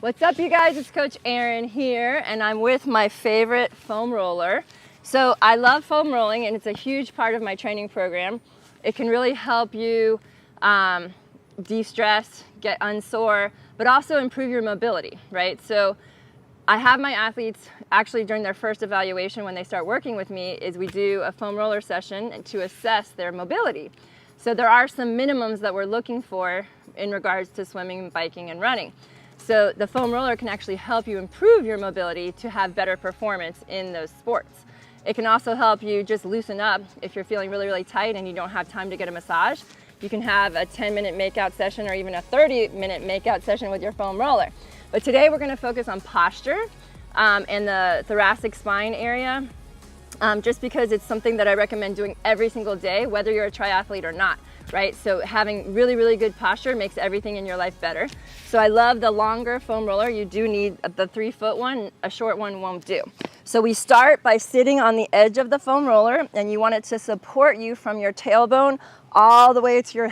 What's up, you guys? It's Coach Erin here, and I'm with my favorite foam roller. So I love foam rolling, and it's a huge part of my training program. It can really help you de-stress, get unsore, but also improve your mobility, right? So I have my athletes actually during their first evaluation when they start working with me is we do a foam roller session to assess their mobility. So there are some minimums that we're looking for in regards to swimming, biking, and running. So the foam roller can actually help you improve your mobility to have better performance in those sports. It can also help you just loosen up if you're feeling really, really tight and you don't have time to get a massage. You can have a 10-minute makeout session or even a 30-minute makeout session with your foam roller. But today we're going to focus on posture and the thoracic spine area, just because it's something that I recommend doing every single day, whether you're a triathlete or not. Right? So having really, really good posture makes everything in your life better. So I love the longer foam roller. You do need the 3-foot one, a short one won't do. So we start by sitting on the edge of the foam roller, and you want it to support you from your tailbone all the way to your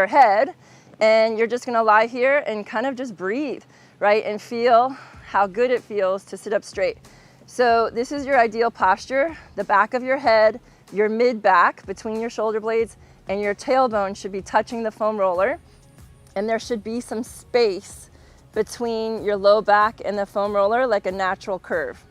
head. And you're just gonna lie here and kind of just breathe, right? And feel how good it feels to sit up straight. So this is your ideal posture. The back of your head, your mid-back between your shoulder blades, and your tailbone should be touching the foam roller, and there should be some space between your low back and the foam roller, like a natural curve.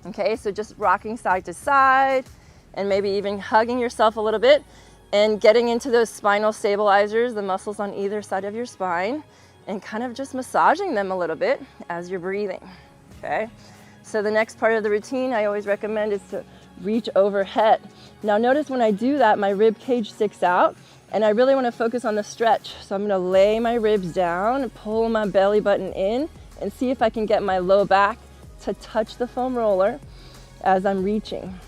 Okay, so just rocking side to side and maybe even hugging yourself a little bit and getting into those spinal stabilizers, the muscles on either side of your spine, and kind of just massaging them a little bit as you're breathing. Okay, so the next part of the routine I always recommend is to reach overhead. Now notice when I do that, my rib cage sticks out, and I really want to focus on the stretch. So I'm going to lay my ribs down and pull my belly button in and see if I can get my low back to touch the foam roller as I'm reaching.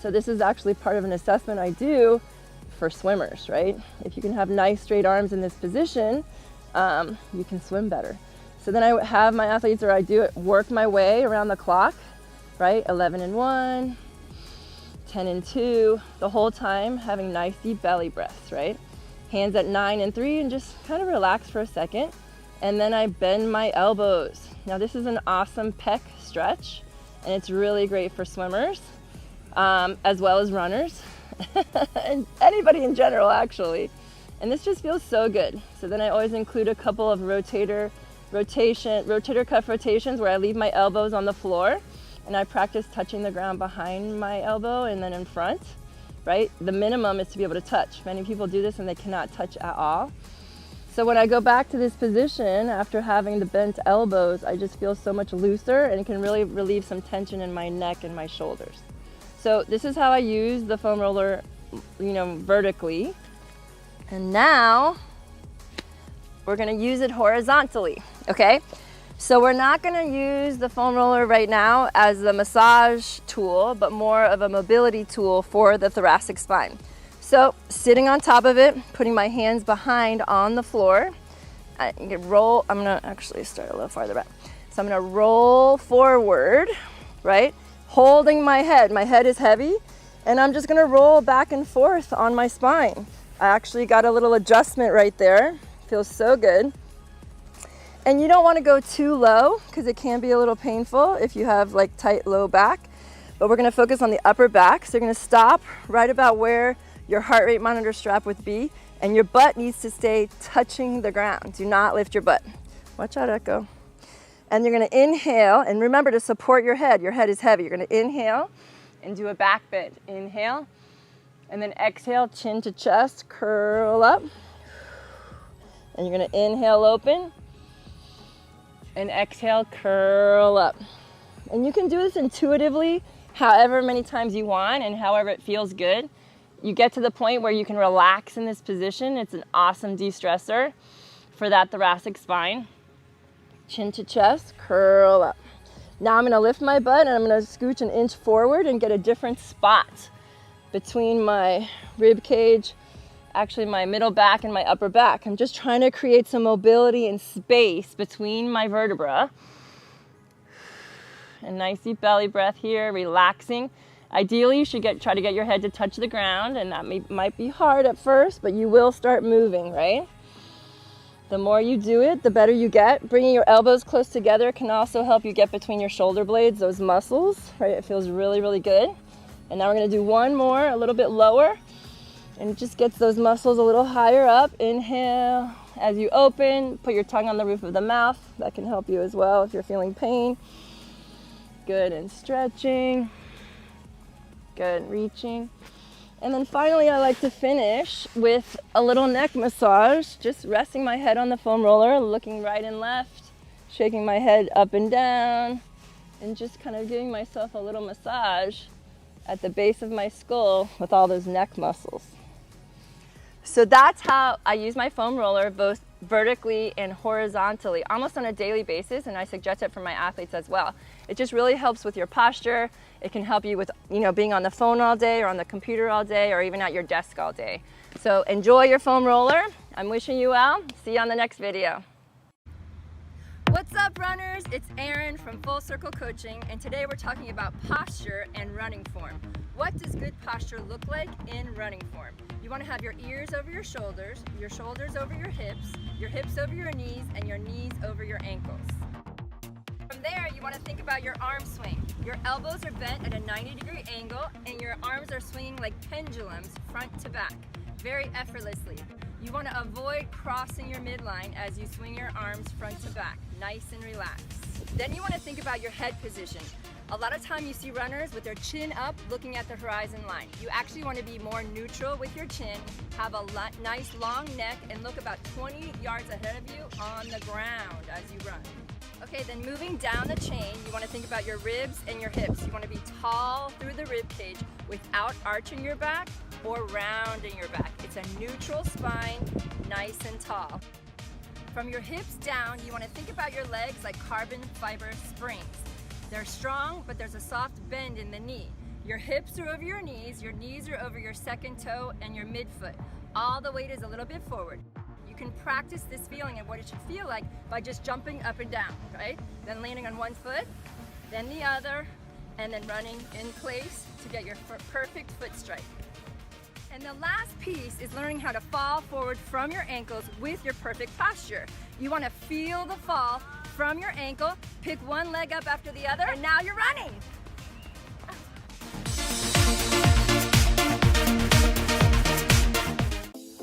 So this is actually part of an assessment I do for swimmers, right? If you can have nice straight arms in this position, you can swim better. So then I have my athletes, or I do it, work my way around the clock, right? 11 and 1, 10 and 2, the whole time having nice deep belly breaths, right? Hands at 9 and 3, and just kind of relax for a second. And then I bend my elbows. Now this is an awesome pec stretch, and it's really great for swimmers, as well as runners, and anybody in general actually. And this just feels so good. So then I always include a couple of rotator cuff rotations where I leave my elbows on the floor, and I practice touching the ground behind my elbow and then in front, right? The minimum is to be able to touch. Many people do this and they cannot touch at all. So when I go back to this position after having the bent elbows, I just feel so much looser, and it can really relieve some tension in my neck and my shoulders. So this is how I use the foam roller, vertically. And now we're gonna use it horizontally, okay? So we're not gonna use the foam roller right now as a massage tool, but more of a mobility tool for the thoracic spine. So sitting on top of it, putting my hands behind on the floor, I can roll. I'm gonna actually start a little farther back. So I'm gonna roll forward, right? Holding my head. My head is heavy, and I'm just gonna roll back and forth on my spine. I actually got a little adjustment right there. Feels so good. And you don't want to go too low because it can be a little painful if you have like tight low back. But we're going to focus on the upper back. So you're going to stop right about where your heart rate monitor strap would be, and your butt needs to stay touching the ground. Do not lift your butt. Watch out, Echo. And you're going to inhale, and remember to support your head. Your head is heavy. You're going to inhale and do a back bend. Inhale, and then exhale, chin to chest, curl up. And you're going to inhale, open. And exhale, curl up. And you can do this intuitively however many times you want and however it feels good. You get to the point where you can relax in this position. It's an awesome de-stressor for that thoracic spine. Chin to chest, curl up. Now I'm gonna lift my butt and I'm gonna scooch an inch forward and get a different spot between my rib cage, actually my middle back and my upper back. I'm just trying to create some mobility and space between my vertebra. A nice deep belly breath here, relaxing. Ideally, you should try to get your head to touch the ground, and that might be hard at first, but you will start moving, right? The more you do it, the better you get. Bringing your elbows close together can also help you get between your shoulder blades, those muscles, right? It feels really, really good. And now we're gonna do one more, a little bit lower, and it just gets those muscles a little higher up. Inhale. As you open, put your tongue on the roof of the mouth. That can help you as well if you're feeling pain. Good, and stretching. Good, reaching. And then finally, I like to finish with a little neck massage, just resting my head on the foam roller, looking right and left, shaking my head up and down, and just kind of giving myself a little massage at the base of my skull with all those neck muscles. So that's how I use my foam roller, both vertically and horizontally, almost on a daily basis, and I suggest it for my athletes as well. It just really helps with your posture. It can help you with, being on the phone all day or on the computer all day or even at your desk all day. So enjoy your foam roller. I'm wishing you well. See you on the next video. What's up, runners? It's Erin from Full Circle Coaching, and today we're talking about posture and running form. What does good posture look like in running form? You want to have your ears over your shoulders over your hips over your knees, and your knees over your ankles. From there, you want to think about your arm swing. Your elbows are bent at a 90-degree angle, and your arms are swinging like pendulums front to back, very effortlessly. You want to avoid crossing your midline as you swing your arms front to back, nice and relaxed. Then you want to think about your head position. A lot of time you see runners with their chin up looking at the horizon line. You actually want to be more neutral with your chin, have a nice long neck, and look about 20 yards ahead of you on the ground as you run. Okay, then moving down the chain, you want to think about your ribs and your hips. You want to be tall through the rib cage without arching your back or rounding your back. It's a neutral spine, nice and tall. From your hips down, you want to think about your legs like carbon fiber springs. They're strong, but there's a soft bend in the knee. Your hips are over your knees are over your second toe and your midfoot. All the weight is a little bit forward. You can practice this feeling and what it should feel like by just jumping up and down, right? Then landing on one foot, then the other, and then running in place to get your perfect foot strike. And the last piece is learning how to fall forward from your ankles with your perfect posture. You want to feel the fall from your ankle, pick one leg up after the other, and now you're running.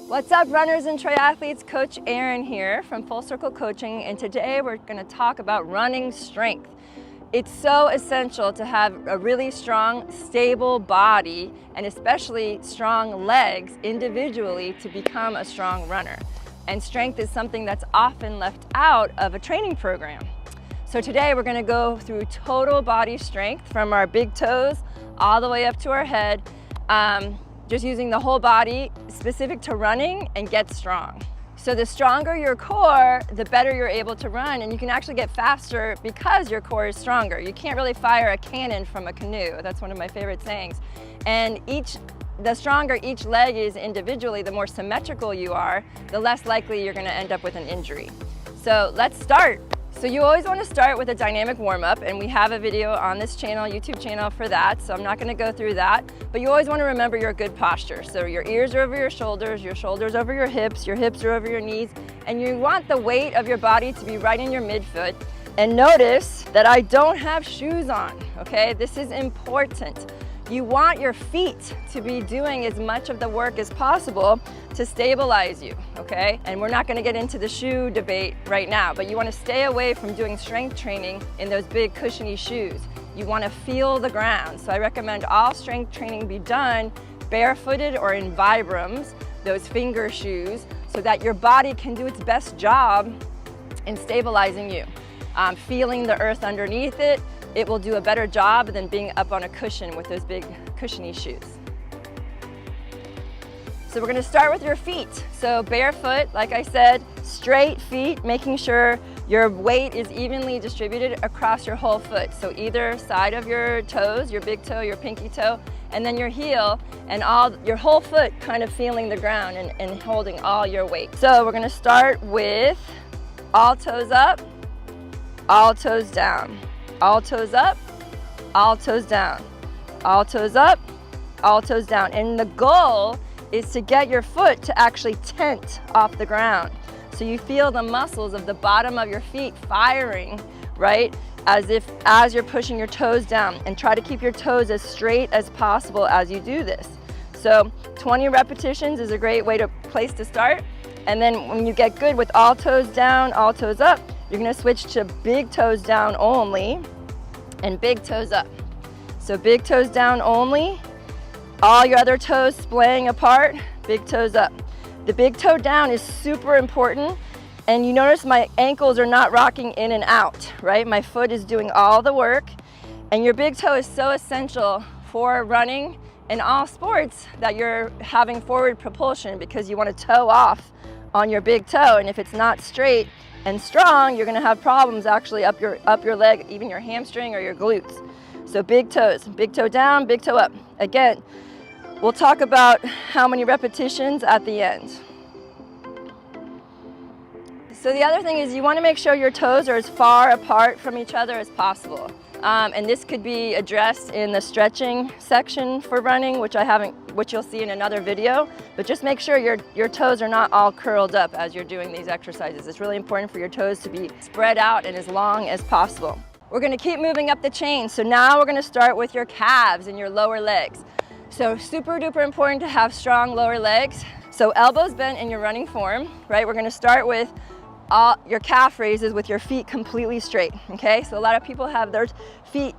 What's up, runners and triathletes? Coach Erin here from Full Circle Coaching, and today we're going to talk about running strength. It's so essential to have a really strong, stable body and especially strong legs individually to become a strong runner. And strength is something that's often left out of a training program. So today we're going to go through total body strength from our big toes all the way up to our head, just using the whole body specific to running and get strong. So the stronger your core, the better you're able to run, and you can actually get faster because your core is stronger. You can't really fire a cannon from a canoe. That's one of my favorite sayings. And the stronger each leg is individually, the more symmetrical you are, the less likely you're going to end up with an injury. So let's start. So you always want to start with a dynamic warm-up, and we have a video on this channel, YouTube channel for that, so I'm not going to go through that. But you always want to remember your good posture. So your ears are over your shoulders over your hips are over your knees, and you want the weight of your body to be right in your midfoot. And notice that I don't have shoes on, okay? This is important. You want your feet to be doing as much of the work as possible to stabilize you, okay? And we're not gonna get into the shoe debate right now, but you wanna stay away from doing strength training in those big cushiony shoes. You wanna feel the ground. So I recommend all strength training be done barefooted or in Vibrams, those finger shoes, so that your body can do its best job in stabilizing you. Feeling the earth underneath it, it will do a better job than being up on a cushion with those big cushiony shoes. So we're gonna start with your feet. So barefoot, like I said, straight feet, making sure your weight is evenly distributed across your whole foot. So either side of your toes, your big toe, your pinky toe, and then your heel, and your whole foot kind of feeling the ground and holding all your weight. So we're gonna start with all toes up, all toes down. All toes up, all toes down, all toes up, all toes down. And the goal is to get your foot to actually tent off the ground. So you feel the muscles of the bottom of your feet firing, right? As you're pushing your toes down, and try to keep your toes as straight as possible as you do this. So 20 repetitions is a great place to start. And then when you get good with all toes down, all toes up, you're gonna switch to big toes down only and big toes up. So big toes down only, all your other toes splaying apart, big toes up. The big toe down is super important, and you notice my ankles are not rocking in and out, right? My foot is doing all the work, and your big toe is so essential for running in all sports that you're having forward propulsion, because you want to toe off on your big toe, and if it's not straight and strong, you're going to have problems actually up your leg, even your hamstring or your glutes. So big toes, big toe down, big toe up. Again, we'll talk about how many repetitions at the end. So the other thing is you want to make sure your toes are as far apart from each other as possible. And this could be addressed in the stretching section for running, which you'll see in another video. But just make sure your toes are not all curled up as you're doing these exercises. It's really important for your toes to be spread out and as long as possible. We're going to keep moving up the chain. So now we're going to start with your calves and your lower legs. So super duper important to have strong lower legs. So elbows bent in your running form, right? We're going to start with all your calf raises with your feet completely straight, okay? So a lot of people have their feet,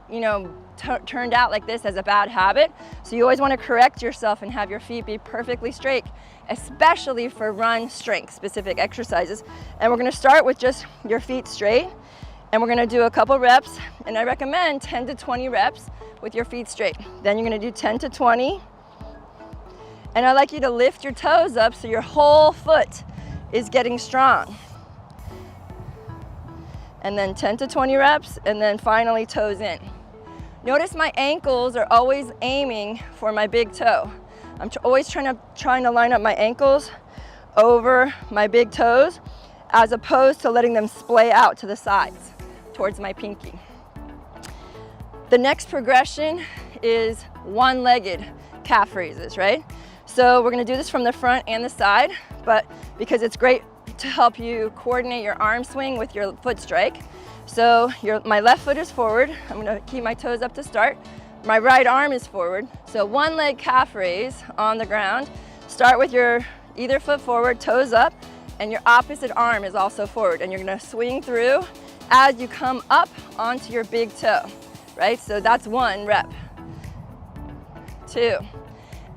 turned out like this as a bad habit. So you always want to correct yourself and have your feet be perfectly straight, especially for run strength specific exercises. And we're going to start with just your feet straight, and we're going to do a couple reps, and I recommend 10 to 20 reps with your feet straight. Then you're going to do 10 to 20. And I like you to lift your toes up so your whole foot is getting strong. And then 10 to 20 reps, and then finally toes in. Notice my ankles are always aiming for my big toe. I'm always trying to line up my ankles over my big toes, as opposed to letting them splay out to the sides towards my pinky. The next progression is one-legged calf raises, right? So we're gonna do this from the front and the side, but because it's great to help you coordinate your arm swing with your foot strike. So my left foot is forward. I'm gonna keep my toes up to start. My right arm is forward. So one leg calf raise on the ground. Start with your either foot forward, toes up, and your opposite arm is also forward. And you're gonna swing through as you come up onto your big toe, right? So that's 1 rep. 2.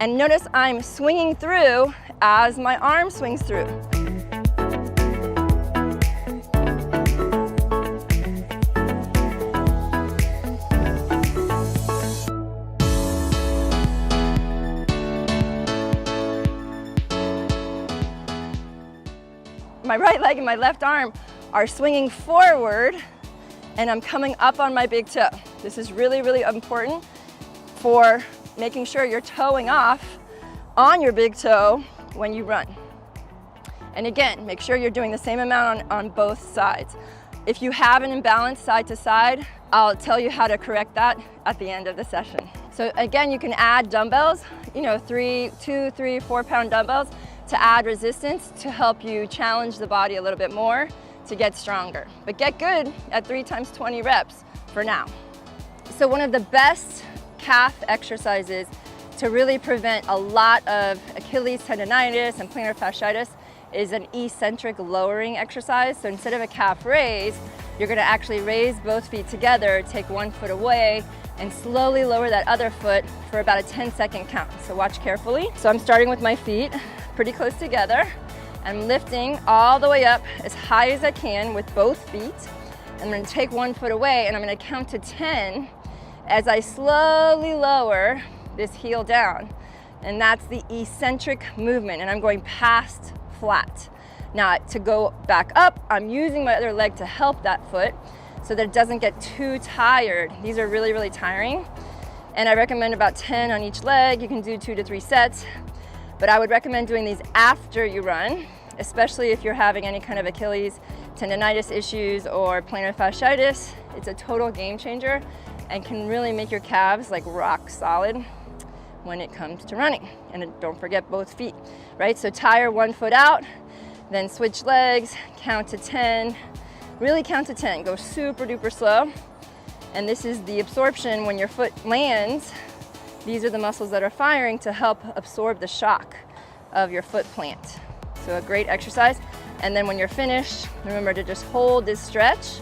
And notice I'm swinging through as my arm swings through. My right leg and my left arm are swinging forward, and I'm coming up on my big toe. This is really, really important for making sure you're toeing off on your big toe when you run. And again, make sure you're doing the same amount on both sides. If you have an imbalance side to side, I'll tell you how to correct that at the end of the session. So again, you can add dumbbells, 2, 3, 4 pound dumbbells to add resistance to help you challenge the body a little bit more to get stronger. But get good at 3 times 20 reps for now. So one of the best calf exercises to really prevent a lot of Achilles tendonitis and plantar fasciitis is an eccentric lowering exercise. So instead of a calf raise, you're gonna actually raise both feet together, take one foot away, and slowly lower that other foot for about a 10-second count. So watch carefully. So I'm starting with my feet pretty close together. I'm lifting all the way up as high as I can with both feet. I'm gonna take one foot away, and I'm gonna count to 10 as I slowly lower this heel down. And that's the eccentric movement, and I'm going past flat. Now to go back up, I'm using my other leg to help that foot so that it doesn't get too tired. These are really, really tiring. And I recommend about 10 on each leg. You can do 2 to 3 sets, but I would recommend doing these after you run, especially if you're having any kind of Achilles tendonitis issues or plantar fasciitis. It's a total game changer and can really make your calves like rock solid when it comes to running. And don't forget both feet, right? So tire one foot out, then switch legs, count to 10, really count to 10, go super duper slow. And this is the absorption when your foot lands. These are the muscles that are firing to help absorb the shock of your foot plant. So a great exercise. And then when you're finished, remember to just hold this stretch.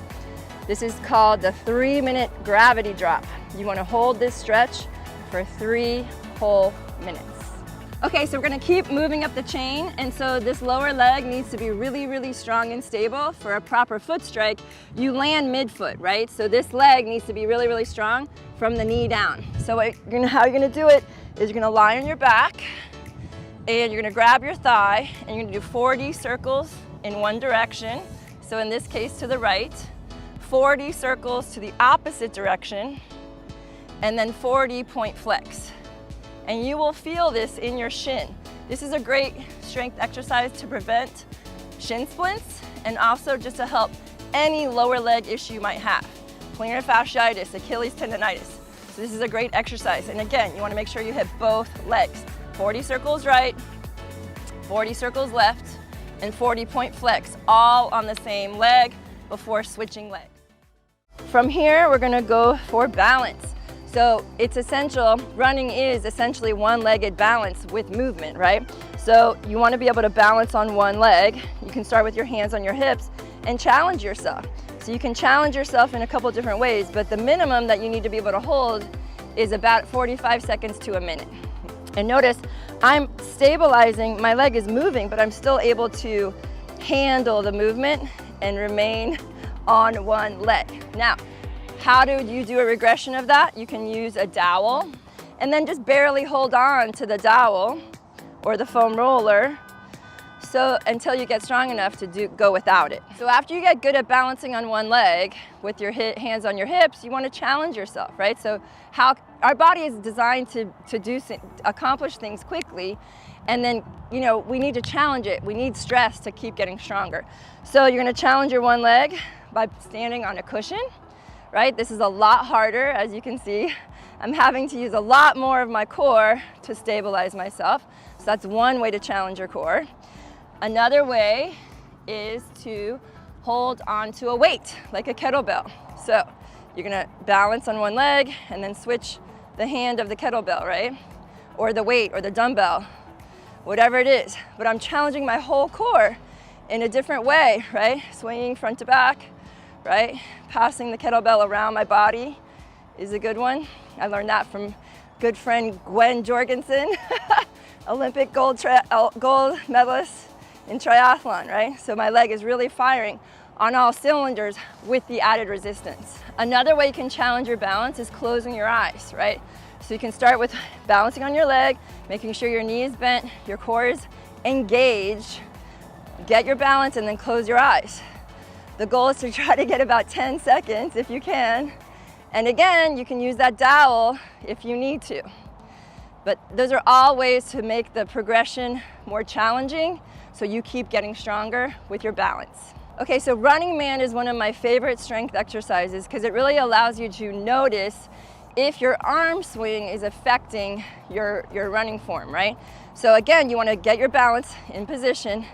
This is called the 3-minute gravity drop. You want to hold this stretch for 3 whole minutes. Okay, so we're gonna keep moving up the chain, and so this lower leg needs to be really, really strong and stable. For a proper foot strike, you land midfoot, right? So this leg needs to be really, really strong from the knee down. So how you're gonna do it is you're gonna lie on your back, and you're gonna grab your thigh, and you're gonna do 40 circles in one direction. So in this case, to the right, 40 circles to the opposite direction, and then 40 point flex. And you will feel this in your shin. This is a great strength exercise to prevent shin splints and also just to help any lower leg issue you might have. Plantar fasciitis, Achilles tendonitis. So this is a great exercise. And again, you wanna make sure you hit both legs. 40 circles right, 40 circles left, and 40 point flex, all on the same leg before switching legs. From here, we're gonna go for balance. So it's essential, running is essentially one-legged balance with movement, right? So you wanna be able to balance on one leg. You can start with your hands on your hips and challenge yourself. So you can challenge yourself in a couple different ways, but the minimum that you need to be able to hold is about 45 seconds to a minute. And notice, I'm stabilizing, my leg is moving, but I'm still able to handle the movement and remain on one leg. Now, how do you do a regression of that? You can use a dowel and then just barely hold on to the dowel or the foam roller until you get strong enough to go without it. So after you get good at balancing on one leg with your hands on your hips, you want to challenge yourself, right? So our body is designed to accomplish things quickly, and then we need to challenge it. We need stress to keep getting stronger. So you're going to challenge your one leg by standing on a cushion. Right? This is a lot harder, as you can see. I'm having to use a lot more of my core to stabilize myself. So that's one way to challenge your core. Another way is to hold onto a weight, like a kettlebell. So you're gonna balance on one leg and then switch the hand of the kettlebell, right? Or the weight or the dumbbell, whatever it is. But I'm challenging my whole core in a different way, right? Swinging front to back, right? Passing the kettlebell around my body is a good one. I learned that from good friend Gwen Jorgensen, Olympic gold medalist in triathlon, right? So my leg is really firing on all cylinders with the added resistance. Another way you can challenge your balance is closing your eyes, right? So you can start with balancing on your leg, making sure your knee is bent, your core is engaged, get your balance, and then close your eyes. The goal is to try to get about 10 seconds if you can. And again, you can use that dowel if you need to. But those are all ways to make the progression more challenging so you keep getting stronger with your balance. Okay, so Running Man is one of my favorite strength exercises because it really allows you to notice if your arm swing is affecting your running form, right? So again, you want to get your balance in position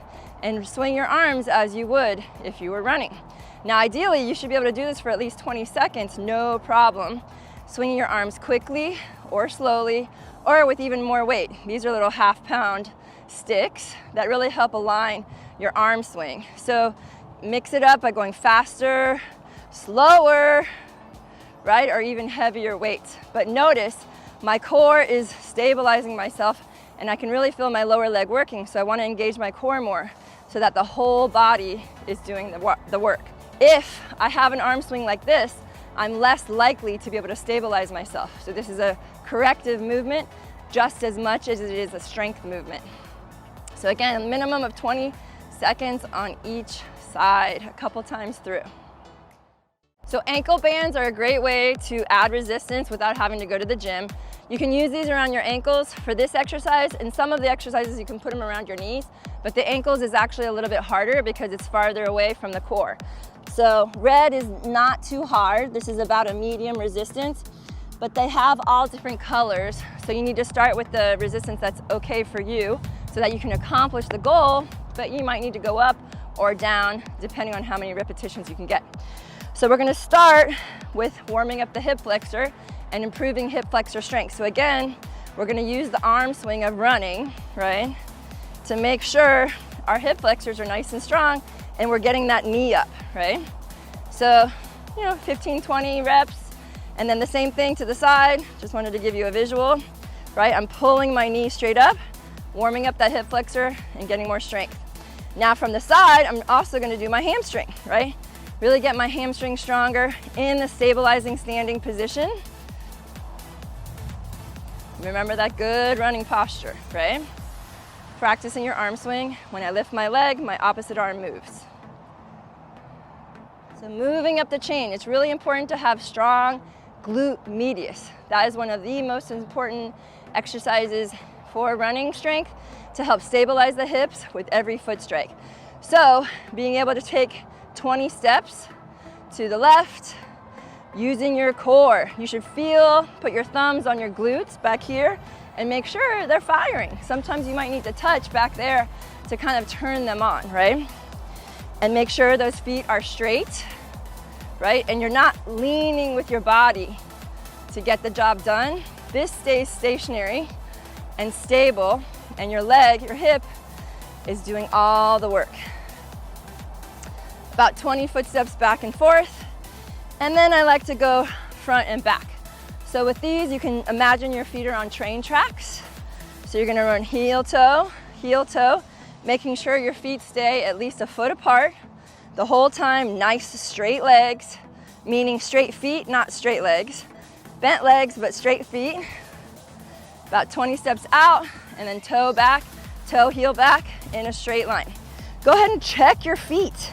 and swing your arms as you would if you were running. Now ideally, you should be able to do this for at least 20 seconds, no problem. Swinging your arms quickly or slowly, or with even more weight. These are little half-pound sticks that really help align your arm swing. So mix it up by going faster, slower, right? Or even heavier weights. But notice my core is stabilizing myself and I can really feel my lower leg working. So I want to engage my core more so that the whole body is doing the work. If I have an arm swing like this, I'm less likely to be able to stabilize myself. So this is a corrective movement just as much as it is a strength movement. So again, a minimum of 20 seconds on each side, a couple times through. So ankle bands are a great way to add resistance without having to go to the gym. You can use these around your ankles for this exercise, and some of the exercises you can put them around your knees, but the ankles is actually a little bit harder because it's farther away from the core. So red is not too hard. This is about a medium resistance, but they have all different colors. So you need to start with the resistance that's okay for you so that you can accomplish the goal, but you might need to go up or down depending on how many repetitions you can get. So we're gonna start with warming up the hip flexor and improving hip flexor strength. So again, we're gonna use the arm swing of running, right? To make sure our hip flexors are nice and strong and we're getting that knee up, right? So, 15, 20 reps. And then the same thing to the side. Just wanted to give you a visual, right? I'm pulling my knee straight up, warming up that hip flexor and getting more strength. Now from the side, I'm also gonna do my hamstring, right? Really get my hamstring stronger in the stabilizing standing position. Remember that good running posture, right? Practicing your arm swing. When I lift my leg, my opposite arm moves. So moving up the chain, it's really important to have strong glute medius. That is one of the most important exercises for running strength to help stabilize the hips with every foot strike. So being able to take 20 steps to the left, using your core. You should put your thumbs on your glutes back here and make sure they're firing. Sometimes you might need to touch back there to kind of turn them on, right? And make sure those feet are straight, right? And you're not leaning with your body to get the job done. This stays stationary and stable, and your leg, your hip, is doing all the work. About 20 footsteps back and forth. And then I like to go front and back. So with these, you can imagine your feet are on train tracks. So you're gonna run heel toe, making sure your feet stay at least a foot apart the whole time. Nice straight legs, meaning straight feet, not straight legs. Bent legs, but straight feet. About 20 steps out, and then toe back, toe, heel back in a straight line. Go ahead and check your feet.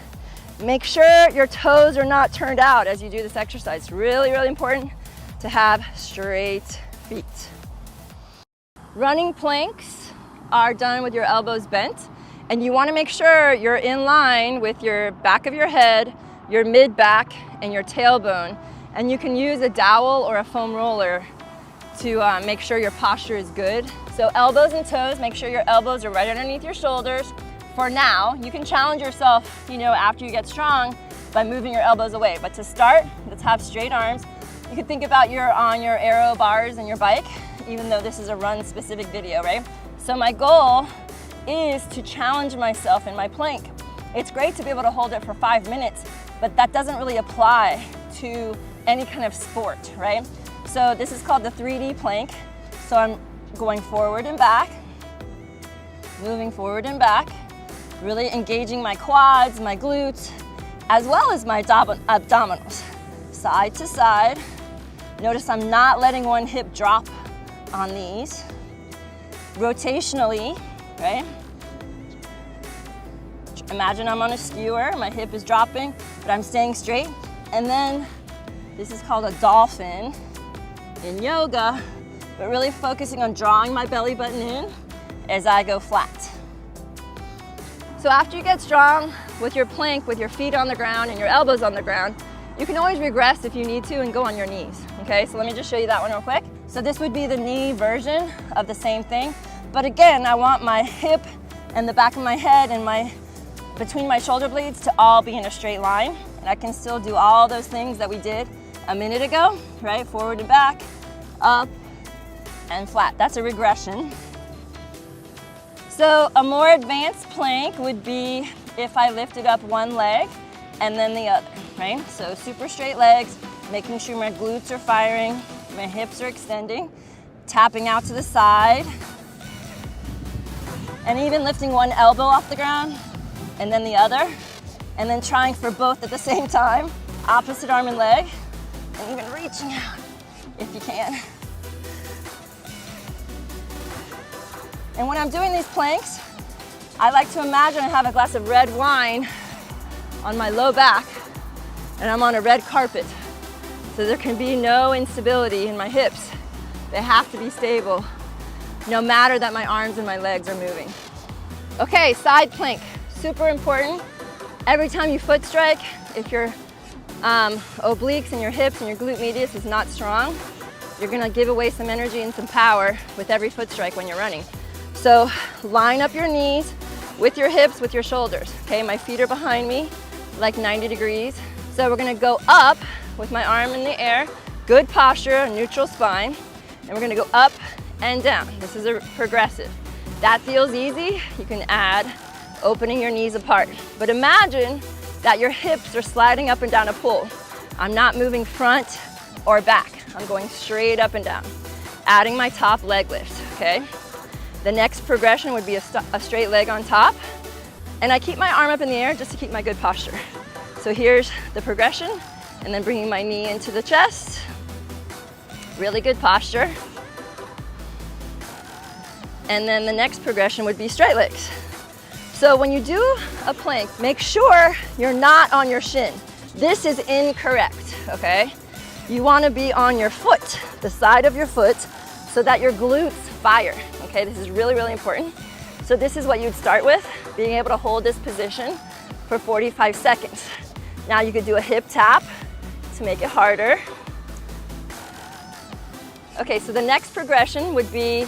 Make sure your toes are not turned out as you do this exercise. It's really, really important to have straight feet. Running planks are done with your elbows bent, and you want to make sure you're in line with your back of your head, your mid-back, and your tailbone. And you can use a dowel or a foam roller to make sure your posture is good. So elbows and toes, make sure your elbows are right underneath your shoulders. For now, you can challenge yourself, after you get strong by moving your elbows away. But to start, let's have straight arms. You can think about on your aero bars and your bike, even though this is a run specific video, right? So my goal is to challenge myself in my plank. It's great to be able to hold it for 5 minutes, but that doesn't really apply to any kind of sport, right? So this is called the 3D plank. So I'm going forward and back, moving forward and back, really engaging my quads, my glutes, as well as my abdominals. Side to side. Notice I'm not letting one hip drop on these. Rotationally, right? Imagine I'm on a skewer, my hip is dropping, but I'm staying straight. And then this is called a dolphin in yoga, but really focusing on drawing my belly button in as I go flat. So after you get strong with your plank, with your feet on the ground and your elbows on the ground, you can always regress if you need to and go on your knees, okay? So let me just show you that one real quick. So this would be the knee version of the same thing. But again, I want my hip and the back of my head and between my shoulder blades to all be in a straight line. And I can still do all those things that we did a minute ago, right? Forward and back, up and flat. That's a regression. So a more advanced plank would be if I lifted up one leg and then the other, right? So super straight legs, making sure my glutes are firing, my hips are extending, tapping out to the side, and even lifting one elbow off the ground and then the other, and then trying for both at the same time, opposite arm and leg, and even reaching out if you can. And when I'm doing these planks, I like to imagine I have a glass of red wine on my low back and I'm on a red carpet. So there can be no instability in my hips. They have to be stable, no matter that my arms and my legs are moving. Okay, side plank, super important. Every time you foot strike, if your obliques and your hips and your glute medius is not strong, you're gonna give away some energy and some power with every foot strike when you're running. So line up your knees with your hips, with your shoulders, okay? My feet are behind me, like 90 degrees. So we're gonna go up with my arm in the air, good posture, neutral spine, and we're gonna go up and down. This is a progressive. That feels easy. You can add opening your knees apart. But imagine that your hips are sliding up and down a pole. I'm not moving front or back. I'm going straight up and down, adding my top leg lift, okay? The next progression would be a straight leg on top, and I keep my arm up in the air just to keep my good posture. So here's the progression, and then bringing my knee into the chest. Really good posture. And then the next progression would be straight legs. So when you do a plank, make sure you're not on your shin. This is incorrect, okay? You wanna be on your foot, the side of your foot, so that your glutes fire, okay? This is really, really important. So this is what you'd start with, being able to hold this position for 45 seconds. Now you could do a hip tap to make it harder. Okay, so the next progression would be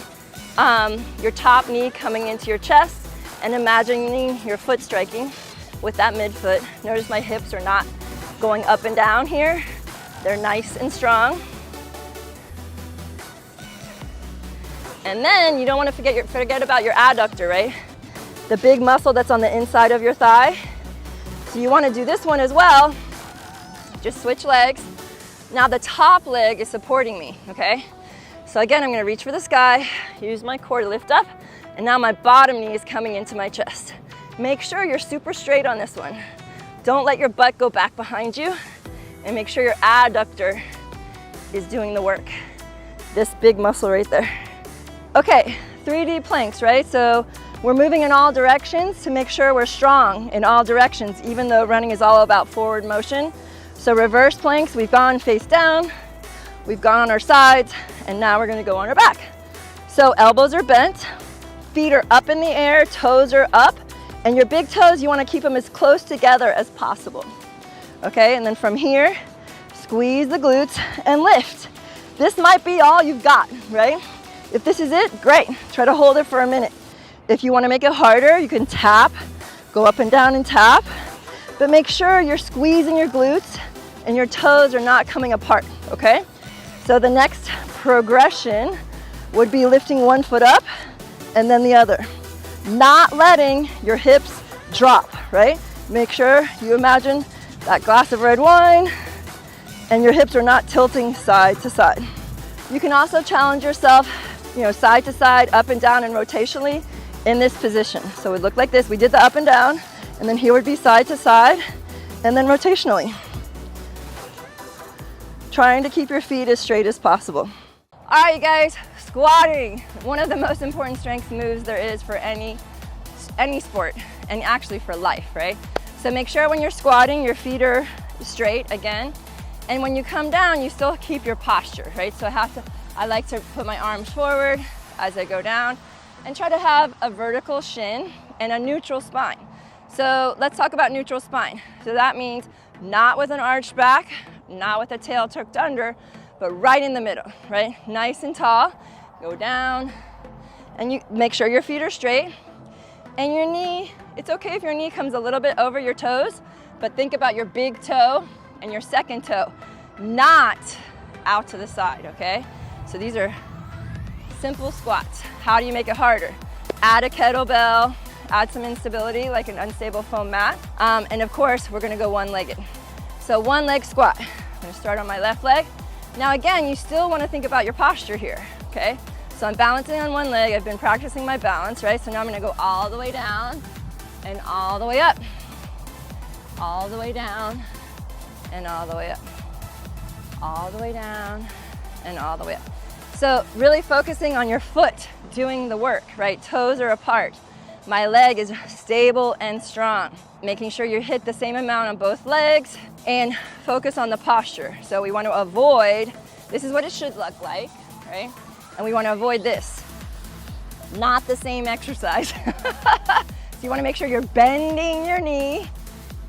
your top knee coming into your chest and imagining your foot striking with that midfoot. Notice my hips are not going up and down here. They're nice and strong. And then you don't want to forget about your adductor, right? The big muscle that's on the inside of your thigh. So you want to do this one as well. Just switch legs. Now the top leg is supporting me, okay? So again, I'm going to reach for the sky, use my core to lift up, and now my bottom knee is coming into my chest. Make sure you're super straight on this one. Don't let your butt go back behind you, and make sure your adductor is doing the work. This big muscle right there. Okay, 3D planks, right? So we're moving in all directions to make sure we're strong in all directions, even though running is all about forward motion. So reverse planks, we've gone face down, we've gone on our sides, and now we're gonna go on our back. So elbows are bent, feet are up in the air, toes are up, and your big toes, you wanna keep them as close together as possible. Okay, and then from here, squeeze the glutes and lift. This might be all you've got, right? If this is it, great. Try to hold it for a minute. If you wanna make it harder, you can tap, go up and down and tap, but make sure you're squeezing your glutes and your toes are not coming apart, okay? So the next progression would be lifting one foot up and then the other. Not letting your hips drop, right? Make sure you imagine that glass of red wine and your hips are not tilting side to side. You can also challenge yourself, side to side, up and down and rotationally in this position. So it would look like this. We did the up and down, and then here would be side to side and then rotationally. Trying to keep your feet as straight as possible. All right, you guys, squatting. One of the most important strength moves there is for any sport, and actually for life, right? So make sure when you're squatting, your feet are straight again. And when you come down, you still keep your posture, right? So I like to put my arms forward as I go down and try to have a vertical shin and a neutral spine. So let's talk about neutral spine. So that means not with an arched back, not with a tail tucked under, but right in the middle, right? Nice and tall, go down, and you make sure your feet are straight. And your knee, it's okay if your knee comes a little bit over your toes, but think about your big toe and your second toe, not out to the side, okay? So these are simple squats. How do you make it harder? Add a kettlebell, add some instability like an unstable foam mat. And of course, we're gonna go one-legged. So one leg squat. I'm gonna start on my left leg. Now again, you still wanna think about your posture here, okay? So I'm balancing on one leg. I've been practicing my balance, right? So now I'm gonna go all the way down and all the way up. All the way down and all the way up. All the way down and all the way up. So really focusing on your foot doing the work, right? Toes are apart. My leg is stable and strong. Making sure you hit the same amount on both legs and focus on the posture. So we want to avoid, this is what it should look like, right? And we want to avoid this. Not the same exercise. So you want to make sure you're bending your knee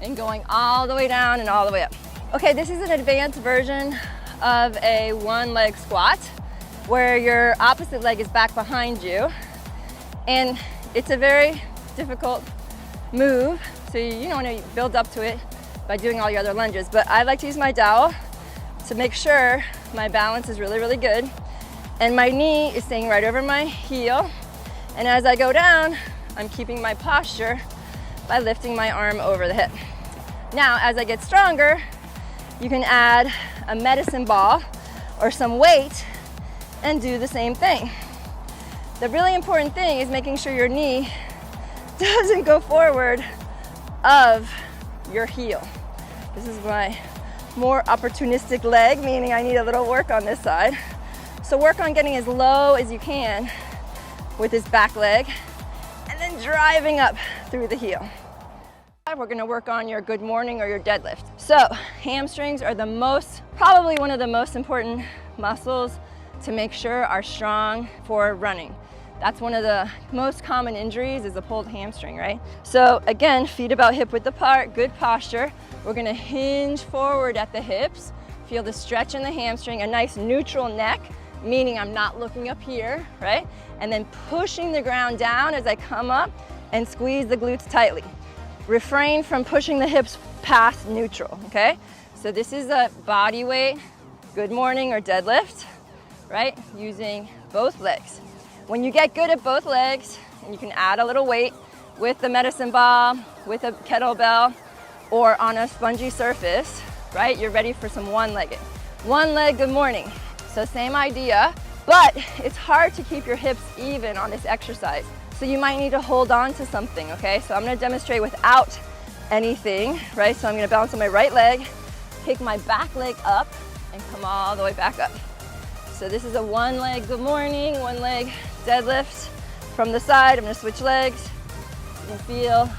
and going all the way down and all the way up. Okay, this is an advanced version of a one leg squat where your opposite leg is back behind you. And it's a very difficult move, so you don't want to build up to it by doing all your other lunges. But I like to use my dowel to make sure my balance is really, really good. And my knee is staying right over my heel. And as I go down, I'm keeping my posture by lifting my arm over the hip. Now, as I get stronger, you can add a medicine ball or some weight and do the same thing. The really important thing is making sure your knee doesn't go forward of your heel. This is my more opportunistic leg, meaning I need a little work on this side. So work on getting as low as you can with this back leg and then driving up through the heel. We're gonna work on your good morning or your deadlift. So hamstrings are probably one of the most important muscles to make sure are strong for running. That's one of the most common injuries is a pulled hamstring, right? So again, feet about hip width apart, good posture. We're gonna hinge forward at the hips, feel the stretch in the hamstring, a nice neutral neck, meaning I'm not looking up here, right? And then pushing the ground down as I come up and squeeze the glutes tightly. Refrain from pushing the hips past neutral, okay? So this is a body weight, good morning or deadlift, right? Using both legs. When you get good at both legs, and you can add a little weight with the medicine ball, with a kettlebell, or on a spongy surface, right? You're ready for some one-legged. One leg, good morning. So same idea, but it's hard to keep your hips even on this exercise. So you might need to hold on to something, okay? So I'm gonna demonstrate without anything, right? So I'm gonna balance on my right leg, pick my back leg up, and come all the way back up. So this is a one leg good morning, one leg deadlift. From the side, I'm gonna switch legs. You can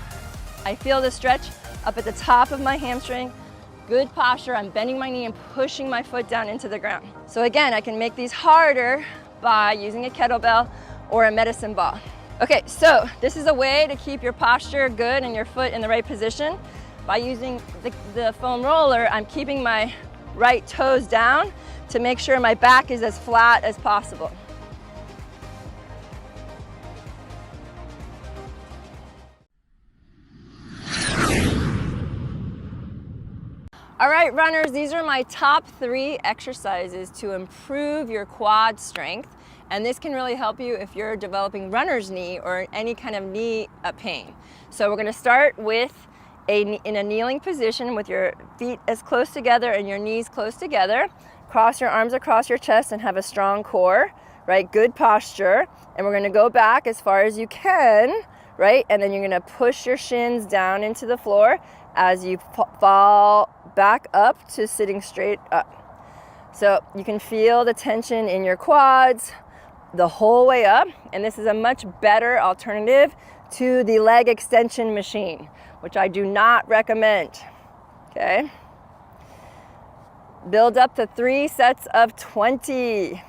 I feel the stretch up at the top of my hamstring. Good posture, I'm bending my knee and pushing my foot down into the ground. So again, I can make these harder by using a kettlebell or a medicine ball. Okay, so this is a way to keep your posture good and your foot in the right position. By using the foam roller, I'm keeping my right toes down to make sure my back is as flat as possible. All right, runners, these are my top 3 exercises to improve your quad strength. And this can really help you if you're developing runner's knee or any kind of knee pain. So we're gonna start with in a kneeling position with your feet as close together and your knees close together. Cross your arms across your chest and have a strong core, right? Good posture. And we're gonna go back as far as you can, right? And then you're gonna push your shins down into the floor as you fall back up to sitting straight up. So you can feel the tension in your quads the whole way up, and this is a much better alternative to the leg extension machine, which I do not recommend, okay? Build up to 3 sets of 20.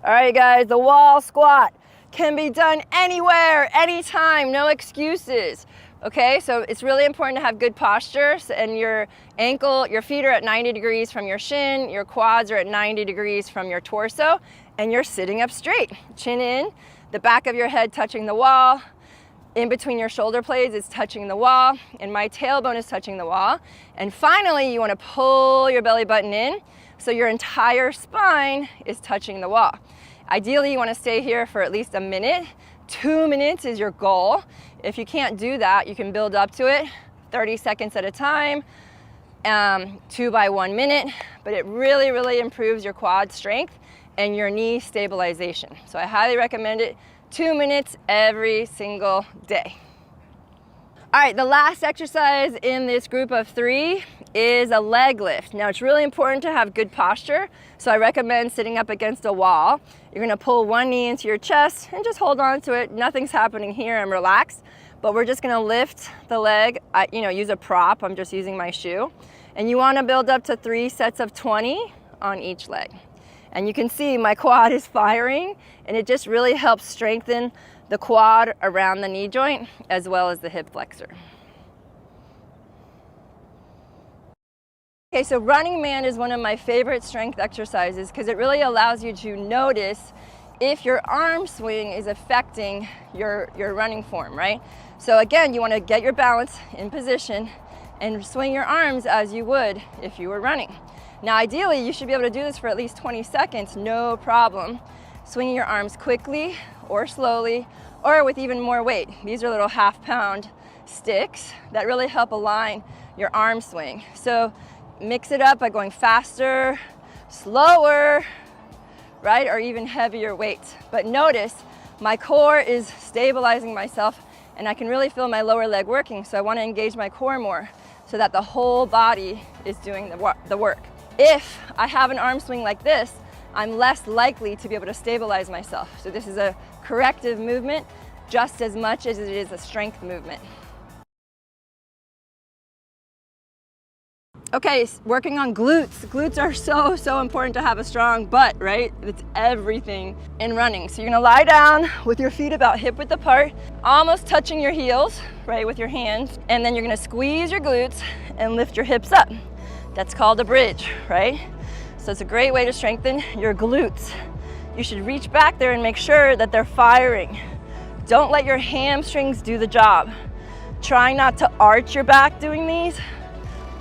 All right, guys, the wall squat can be done anywhere, anytime, no excuses. Okay, so it's really important to have good posture, and your feet are at 90 degrees from your shin, your quads are at 90 degrees from your torso, and you're sitting up straight. Chin in, the back of your head touching the wall, in between your shoulder blades is touching the wall, and my tailbone is touching the wall. And finally, you wanna pull your belly button in, so your entire spine is touching the wall. Ideally, you wanna stay here for at least a minute. 2 minutes is your goal. If you can't do that, you can build up to it 30 seconds at a time, 2 by 1 minute, but it really, really improves your quad strength and your knee stabilization. So I highly recommend it, 2 minutes every single day. All right, the last exercise in this group of 3 is a leg lift. Now it's really important to have good posture, so I recommend sitting up against a wall. You're gonna pull one knee into your chest and just hold on to it. Nothing's happening here, I'm relaxed, but we're just gonna lift the leg, use a prop, I'm just using my shoe. And you wanna build up to 3 sets of 20 on each leg. And you can see my quad is firing, and it just really helps strengthen the quad around the knee joint as well as the hip flexor. Okay, so running man is one of my favorite strength exercises because it really allows you to notice if your arm swing is affecting your running form, right? So again, you want to get your balance in position and swing your arms as you would if you were running. Now ideally, you should be able to do this for at least 20 seconds, no problem. Swinging your arms quickly or slowly or with even more weight. These are little half-pound sticks that really help align your arm swing. So mix it up by going faster, slower, right? Or even heavier weights. But notice my core is stabilizing myself and I can really feel my lower leg working. So I want to engage my core more so that the whole body is doing the work. If I have an arm swing like this, I'm less likely to be able to stabilize myself. So this is a corrective movement just as much as it is a strength movement. Okay, working on glutes. Glutes are so important to have a strong butt, right? It's everything in running. So you're gonna lie down with your feet about hip width apart, almost touching your heels, right, with your hands. And then you're gonna squeeze your glutes and lift your hips up. That's called a bridge, right? So it's a great way to strengthen your glutes. You should reach back there and make sure that they're firing. Don't let your hamstrings do the job. Try not to arch your back doing these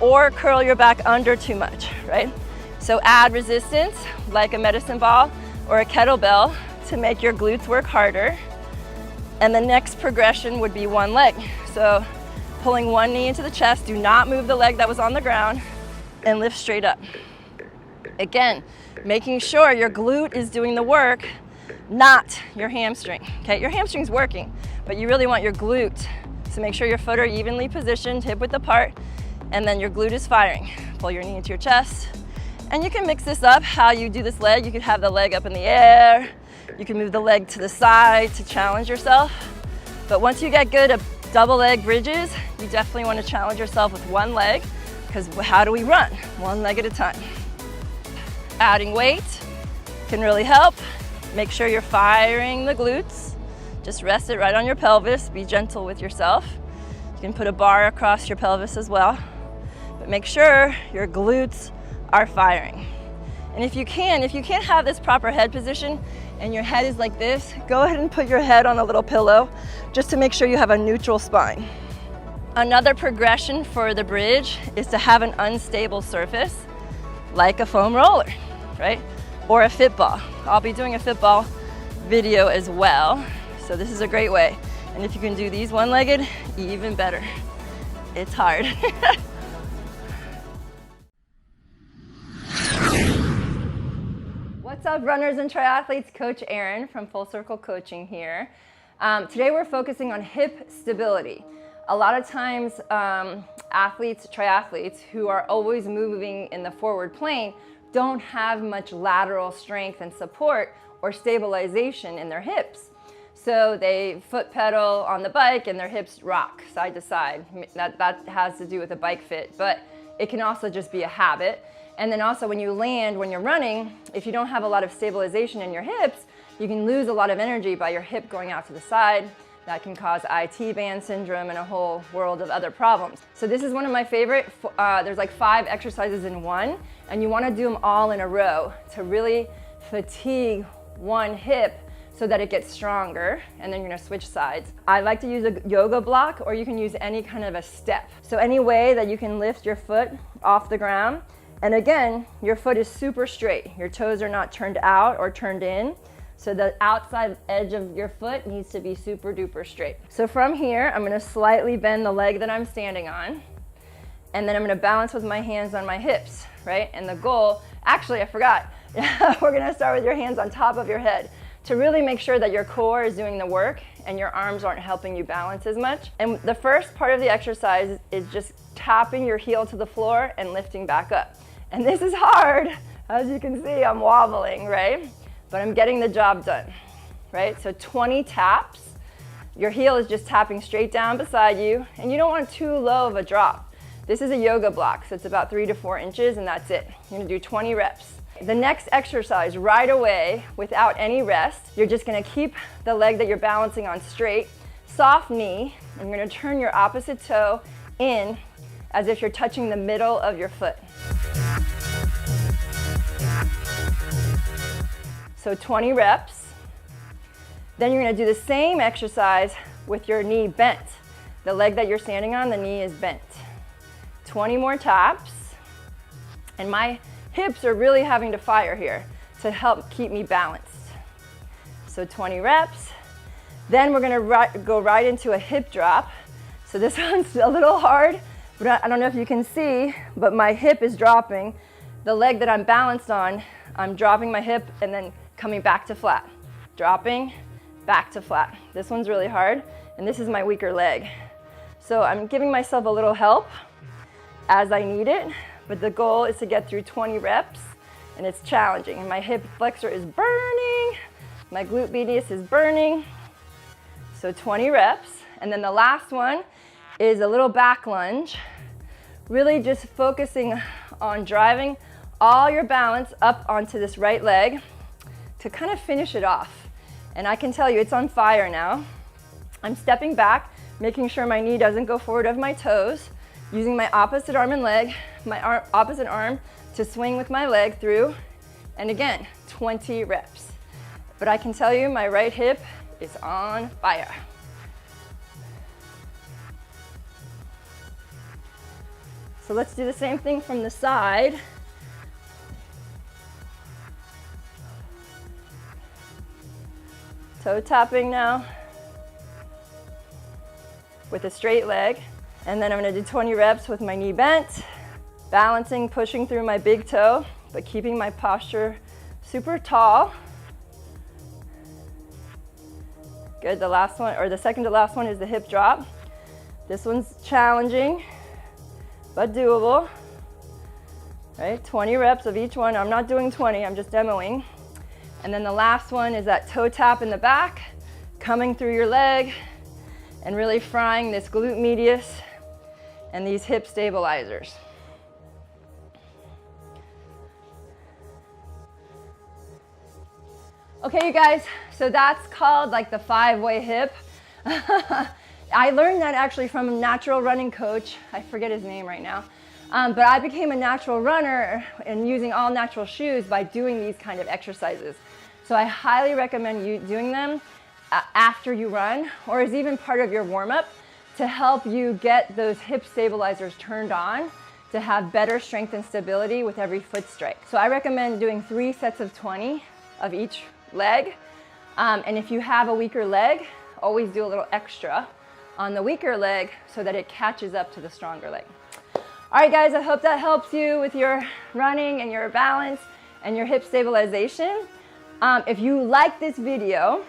or curl your back under too much, right? So add resistance like a medicine ball or a kettlebell to make your glutes work harder. And the next progression would be one leg. So pulling one knee into the chest, do not move the leg that was on the ground and lift straight up. Again, making sure your glute is doing the work, not your hamstring, okay? Your hamstring's working, but you really want your glute. So make sure your foot are evenly positioned, hip width apart, and then your glute is firing. Pull your knee into your chest. And you can mix this up, how you do this leg. You could have the leg up in the air. You can move the leg to the side to challenge yourself. But once you get good at double leg bridges, you definitely want to challenge yourself with one leg, because how do we run? One leg at a time. Adding weight can really help. Make sure you're firing the glutes. Just rest it right on your pelvis. Be gentle with yourself. You can put a bar across your pelvis as well. But make sure your glutes are firing. And if you can't have this proper head position and your head is like this, go ahead and put your head on a little pillow just to make sure you have a neutral spine. Another progression for the bridge is to have an unstable surface like a foam roller, right? Or a fit ball. I'll be doing a fit ball video as well. So this is a great way. And if you can do these one-legged, even better. It's hard. What's up, runners and triathletes? Coach Erin from Full Circle Coaching here. Today we're focusing on hip stability. A lot of times triathletes who are always moving in the forward plane don't have much lateral strength and support or stabilization in their hips. So they foot pedal on the bike and their hips rock side to side. That has to do with a bike fit, but it can also just be a habit. And then also when you land, when you're running, if you don't have a lot of stabilization in your hips, you can lose a lot of energy by your hip going out to the side. That can cause IT band syndrome and a whole world of other problems. So this is one of my favorite. There's like 5 exercises in one, and you want to do them all in a row to really fatigue one hip so that it gets stronger, and then you're gonna switch sides. I like to use a yoga block, or you can use any kind of a step. So any way that you can lift your foot off the ground. And again, your foot is super straight. Your toes are not turned out or turned in. So the outside edge of your foot needs to be super duper straight. So from here, I'm gonna slightly bend the leg that I'm standing on. And then I'm gonna balance with my hands on my hips, right? And the goal, actually I forgot, we're gonna start with your hands on top of your head to really make sure that your core is doing the work and your arms aren't helping you balance as much. And the first part of the exercise is just tapping your heel to the floor and lifting back up. And this is hard. As you can see, I'm wobbling, right? But I'm getting the job done, right? So 20 taps. Your heel is just tapping straight down beside you, and you don't want too low of a drop. This is a yoga block, so it's about 3 to 4 inches, and that's it. You're gonna do 20 reps. The next exercise, right away, without any rest, you're just gonna keep the leg that you're balancing on straight, soft knee, and you're gonna turn your opposite toe in as if you're touching the middle of your foot. So 20 reps. Then you're gonna do the same exercise with your knee bent. The leg that you're standing on, the knee is bent. 20 more taps. And my hips are really having to fire here to help keep me balanced. So 20 reps. Then we're gonna go right into a hip drop. So this one's a little hard, but I don't know if you can see, but my hip is dropping. The leg that I'm balanced on, I'm dropping my hip and then coming back to flat. Dropping, back to flat. This one's really hard, and this is my weaker leg. So I'm giving myself a little help as I need it, but the goal is to get through 20 reps, and it's challenging. And my hip flexor is burning, my glute medius is burning. So 20 reps, and then the last one is a little back lunge, really just focusing on driving all your balance up onto this right leg to kind of finish it off. And I can tell you it's on fire now. I'm stepping back, making sure my knee doesn't go forward of my toes, using my opposite arm and leg, my opposite arm to swing with my leg through, and again, 20 reps. But I can tell you my right hip is on fire. So let's do the same thing from the side. Toe tapping now with a straight leg. And then I'm gonna do 20 reps with my knee bent, balancing, pushing through my big toe, but keeping my posture super tall. Good, the last one, or the second to last one is the hip drop. This one's challenging, but doable. Right, 20 reps of each one. I'm not doing 20, I'm just demoing. And then the last one is that toe tap in the back, coming through your leg and really frying this glute medius and these hip stabilizers. Okay, you guys, so that's called like the 5-way hip. I learned that actually from a natural running coach. I forget his name right now. But I became a natural runner and using all natural shoes by doing these kind of exercises. So I highly recommend you doing them after you run, or as even part of your warm-up to help you get those hip stabilizers turned on to have better strength and stability with every foot strike. So I recommend doing 3 sets of 20 of each leg. And if you have a weaker leg, always do a little extra on the weaker leg so that it catches up to the stronger leg. All right, guys, I hope that helps you with your running and your balance and your hip stabilization. If you like this video,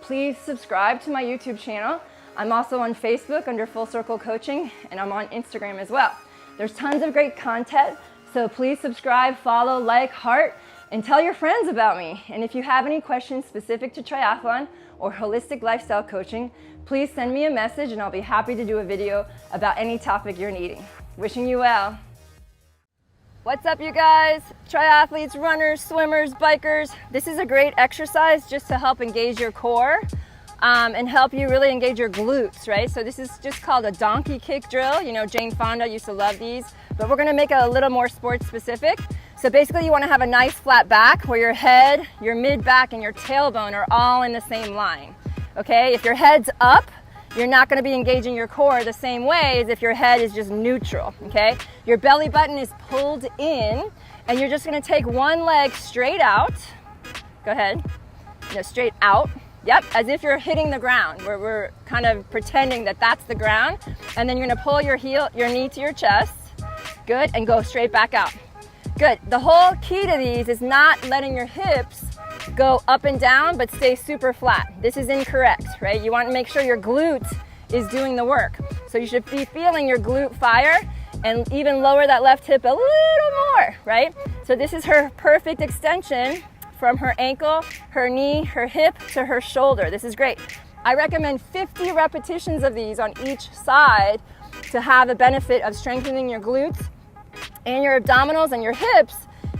please subscribe to my YouTube channel. I'm also on Facebook under Full Circle Coaching, and I'm on Instagram as well. There's tons of great content, so please subscribe, follow, like, heart, and tell your friends about me. And if you have any questions specific to triathlon or holistic lifestyle coaching, please send me a message and I'll be happy to do a video about any topic you're needing. Wishing you well. What's up, you guys? Triathletes, runners, swimmers, bikers. This is a great exercise just to help engage your core and help you really engage your glutes, right? So this is just called a donkey kick drill. You know, Jane Fonda used to love these, but we're gonna make it a little more sports specific. So basically you wanna have a nice flat back where your head, your mid back, and your tailbone are all in the same line, okay? If your head's up, you're not gonna be engaging your core the same way as if your head is just neutral, okay? Your belly button is pulled in, and you're just gonna take one leg straight out. Go ahead, no, straight out. Yep, as if you're hitting the ground, where we're kind of pretending that that's the ground. And then you're gonna pull your knee to your chest. Good, and go straight back out. Good, the whole key to these is not letting your hips go up and down, but stay super flat. This is incorrect, right? You want to make sure your glute is doing the work. So you should be feeling your glute fire and even lower that left hip a little more, right? So this is her perfect extension from her ankle, her knee, her hip to her shoulder. This is great. I recommend 50 repetitions of these on each side to have the benefit of strengthening your glutes and your abdominals and your hips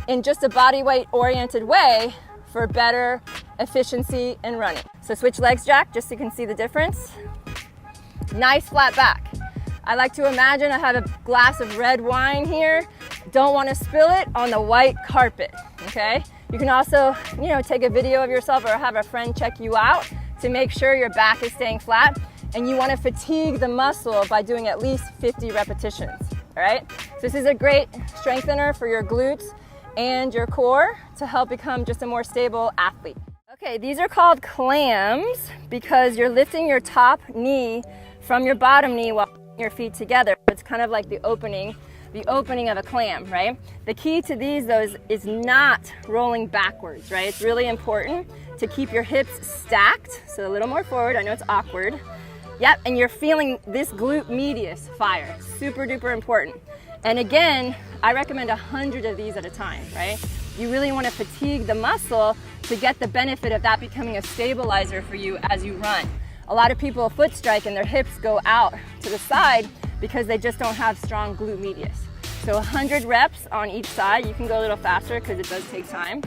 in just a body weight oriented way for better efficiency in running. So switch legs, Jack, just so you can see the difference. Nice flat back. I like to imagine I have a glass of red wine here. Don't want to spill it on the white carpet, okay? You can also, take a video of yourself or have a friend check you out to make sure your back is staying flat. And you want to fatigue the muscle by doing at least 50 repetitions, all right? So this is a great strengthener for your glutes and your core to help become just a more stable athlete. Okay, these are called clams because you're lifting your top knee from your bottom knee while putting your feet together. It's kind of like the opening of a clam, right? The key to these, though, is not rolling backwards, right? It's really important to keep your hips stacked, so a little more forward. I know it's awkward. Yep, and you're feeling this glute medius fire, super duper important. And again, I recommend 100 of these at a time, right? You really want to fatigue the muscle to get the benefit of that becoming a stabilizer for you as you run. A lot of people foot strike and their hips go out to the side because they just don't have strong glute medius. So 100 reps on each side. You can go a little faster because it does take time.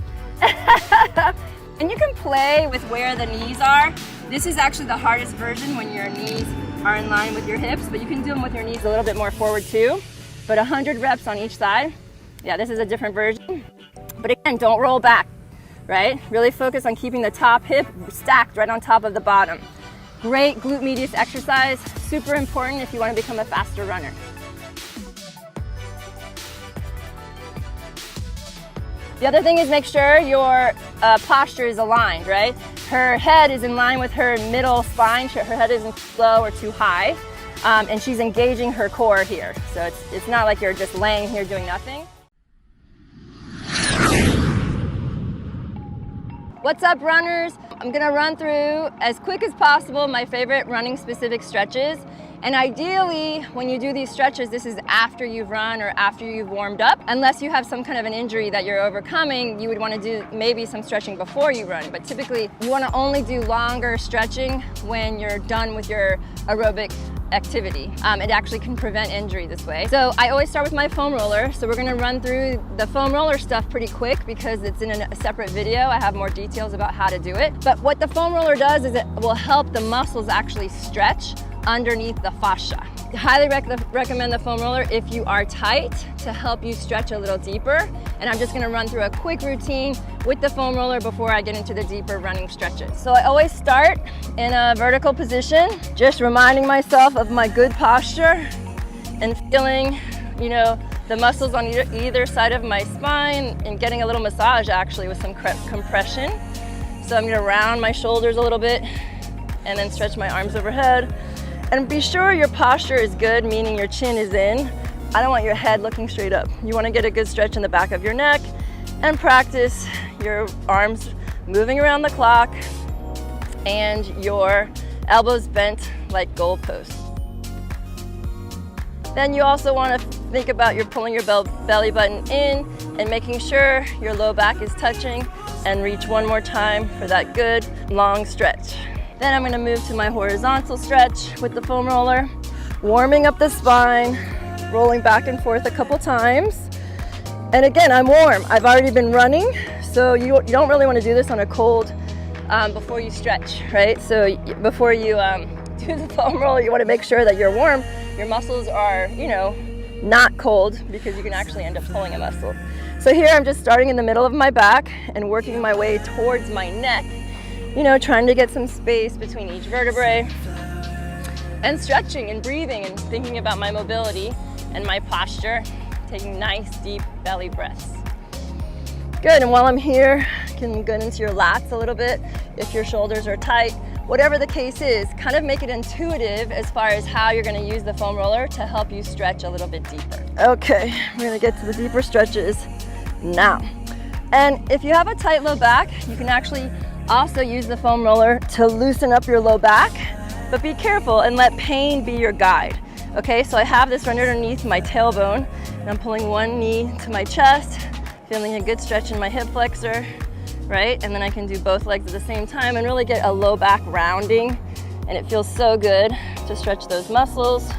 And you can play with where the knees are. This is actually the hardest version when your knees are in line with your hips, but you can do them with your knees a little bit more forward too. But 100 reps on each side. Yeah, this is a different version. But again, don't roll back, right? Really focus on keeping the top hip stacked right on top of the bottom. Great glute medius exercise, super important if you want to become a faster runner. The other thing is make sure your posture is aligned, right? Her head is in line with her middle spine. Her head isn't low or too high. And she's engaging her core here. So it's not like you're just laying here doing nothing. What's up, runners? I'm gonna run through as quick as possible my favorite running specific stretches. And ideally, when you do these stretches, this is after you've run or after you've warmed up. Unless you have some kind of an injury that you're overcoming, you would want to do maybe some stretching before you run. But typically, you want to only do longer stretching when you're done with your aerobic activity. It actually can prevent injury this way. So I always start with my foam roller. So we're gonna run through the foam roller stuff pretty quick because it's in a separate video. I have more details about how to do it. But what the foam roller does is it will help the muscles actually stretch underneath the fascia. I highly recommend the foam roller if you are tight to help you stretch a little deeper. And I'm just gonna run through a quick routine with the foam roller before I get into the deeper running stretches. So I always start in a vertical position, just reminding myself of my good posture and feeling, the muscles on either side of my spine and getting a little massage actually with some compression. So I'm gonna round my shoulders a little bit and then stretch my arms overhead. And be sure your posture is good, meaning your chin is in. I don't want your head looking straight up. You want to get a good stretch in the back of your neck and practice your arms moving around the clock and your elbows bent like goalposts. Then you also want to think about pulling your belly button in and making sure your low back is touching, and reach one more time for that good long stretch. Then I'm gonna move to my horizontal stretch with the foam roller, warming up the spine, rolling back and forth a couple times. And again, I'm warm. I've already been running, so you don't really wanna do this on a cold before you stretch, right? So before you do the foam roller, you wanna make sure that you're warm. Your muscles are, not cold because you can actually end up pulling a muscle. So here I'm just starting in the middle of my back and working my way towards my neck, trying to get some space between each vertebrae and stretching and breathing and thinking about my mobility and my posture, taking nice deep belly breaths. Good, and while I'm here, you can get into your lats a little bit if your shoulders are tight. Whatever the case is, kind of make it intuitive as far as how you're gonna use the foam roller to help you stretch a little bit deeper. Okay, we're gonna get to the deeper stretches now. And if you have a tight low back, you can actually also use the foam roller to loosen up your low back, but be careful and let pain be your guide. Okay, so I have this right underneath my tailbone, and I'm pulling one knee to my chest, feeling a good stretch in my hip flexor, right? And then I can do both legs at the same time and really get a low back rounding, and it feels so good to stretch those muscles.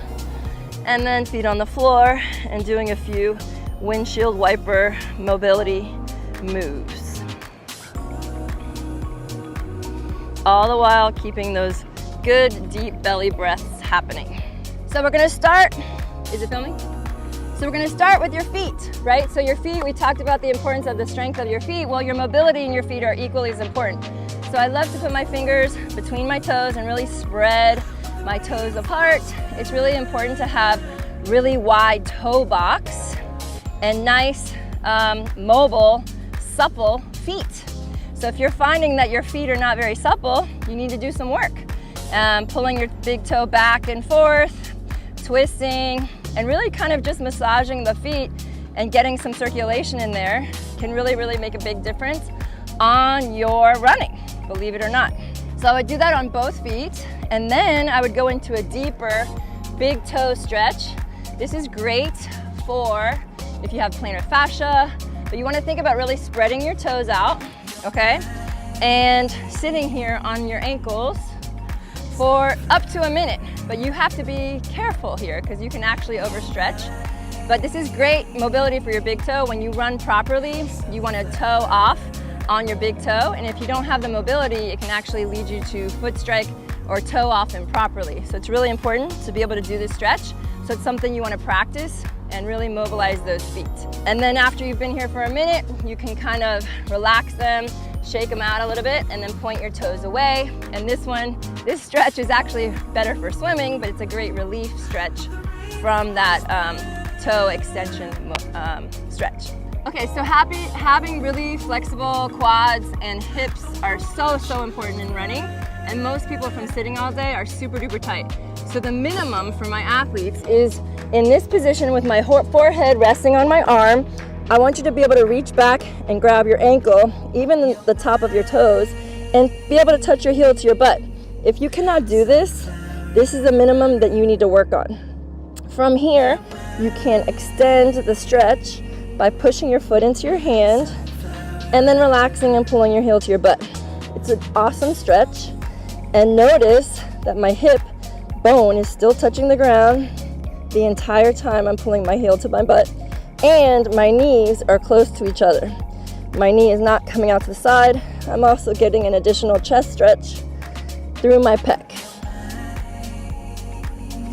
And then feet on the floor and doing a few windshield wiper mobility moves. All the while keeping those good deep belly breaths happening. So we're gonna start, is it filming? So we're gonna start with your feet, right? So your feet, we talked about the importance of the strength of your feet. Well, your mobility in your feet are equally as important. So I love to put my fingers between my toes and really spread my toes apart. It's really important to have really wide toe box and nice, mobile, supple feet. So if you're finding that your feet are not very supple, you need to do some work. Pulling your big toe back and forth, twisting, and really kind of just massaging the feet and getting some circulation in there can really, really make a big difference on your running, believe it or not. So I would do that on both feet, and then I would go into a deeper big toe stretch. This is great for if you have plantar fascia, but you want to think about really spreading your toes out, okay? And sitting here on your ankles for up to a minute, but you have to be careful here because you can actually overstretch. But this is great mobility for your big toe. When you run properly, you want to toe off on your big toe, and if you don't have the mobility, it can actually lead you to foot strike or toe off improperly. So it's really important to be able to do this stretch. So it's something you want to practice and really mobilize those feet. And then after you've been here for a minute, you can kind of relax them, shake them out a little bit, and then point your toes away. And this stretch is actually better for swimming, but it's a great relief stretch from that toe extension stretch. Okay, so having really flexible quads and hips are so important in running, and most people from sitting all day are super duper tight. So the minimum for my athletes is in this position with my forehead resting on my arm. I want you to be able to reach back and grab your ankle, even the top of your toes, and be able to touch your heel to your butt. If you cannot do this, this is the minimum that you need to work on. From here, you can extend the stretch by pushing your foot into your hand and then relaxing and pulling your heel to your butt. It's an awesome stretch. And notice that my hip bone is still touching the ground the entire time I'm pulling my heel to my butt, and my knees are close to each other. My knee is not coming out to the side. I'm also getting an additional chest stretch through my pec.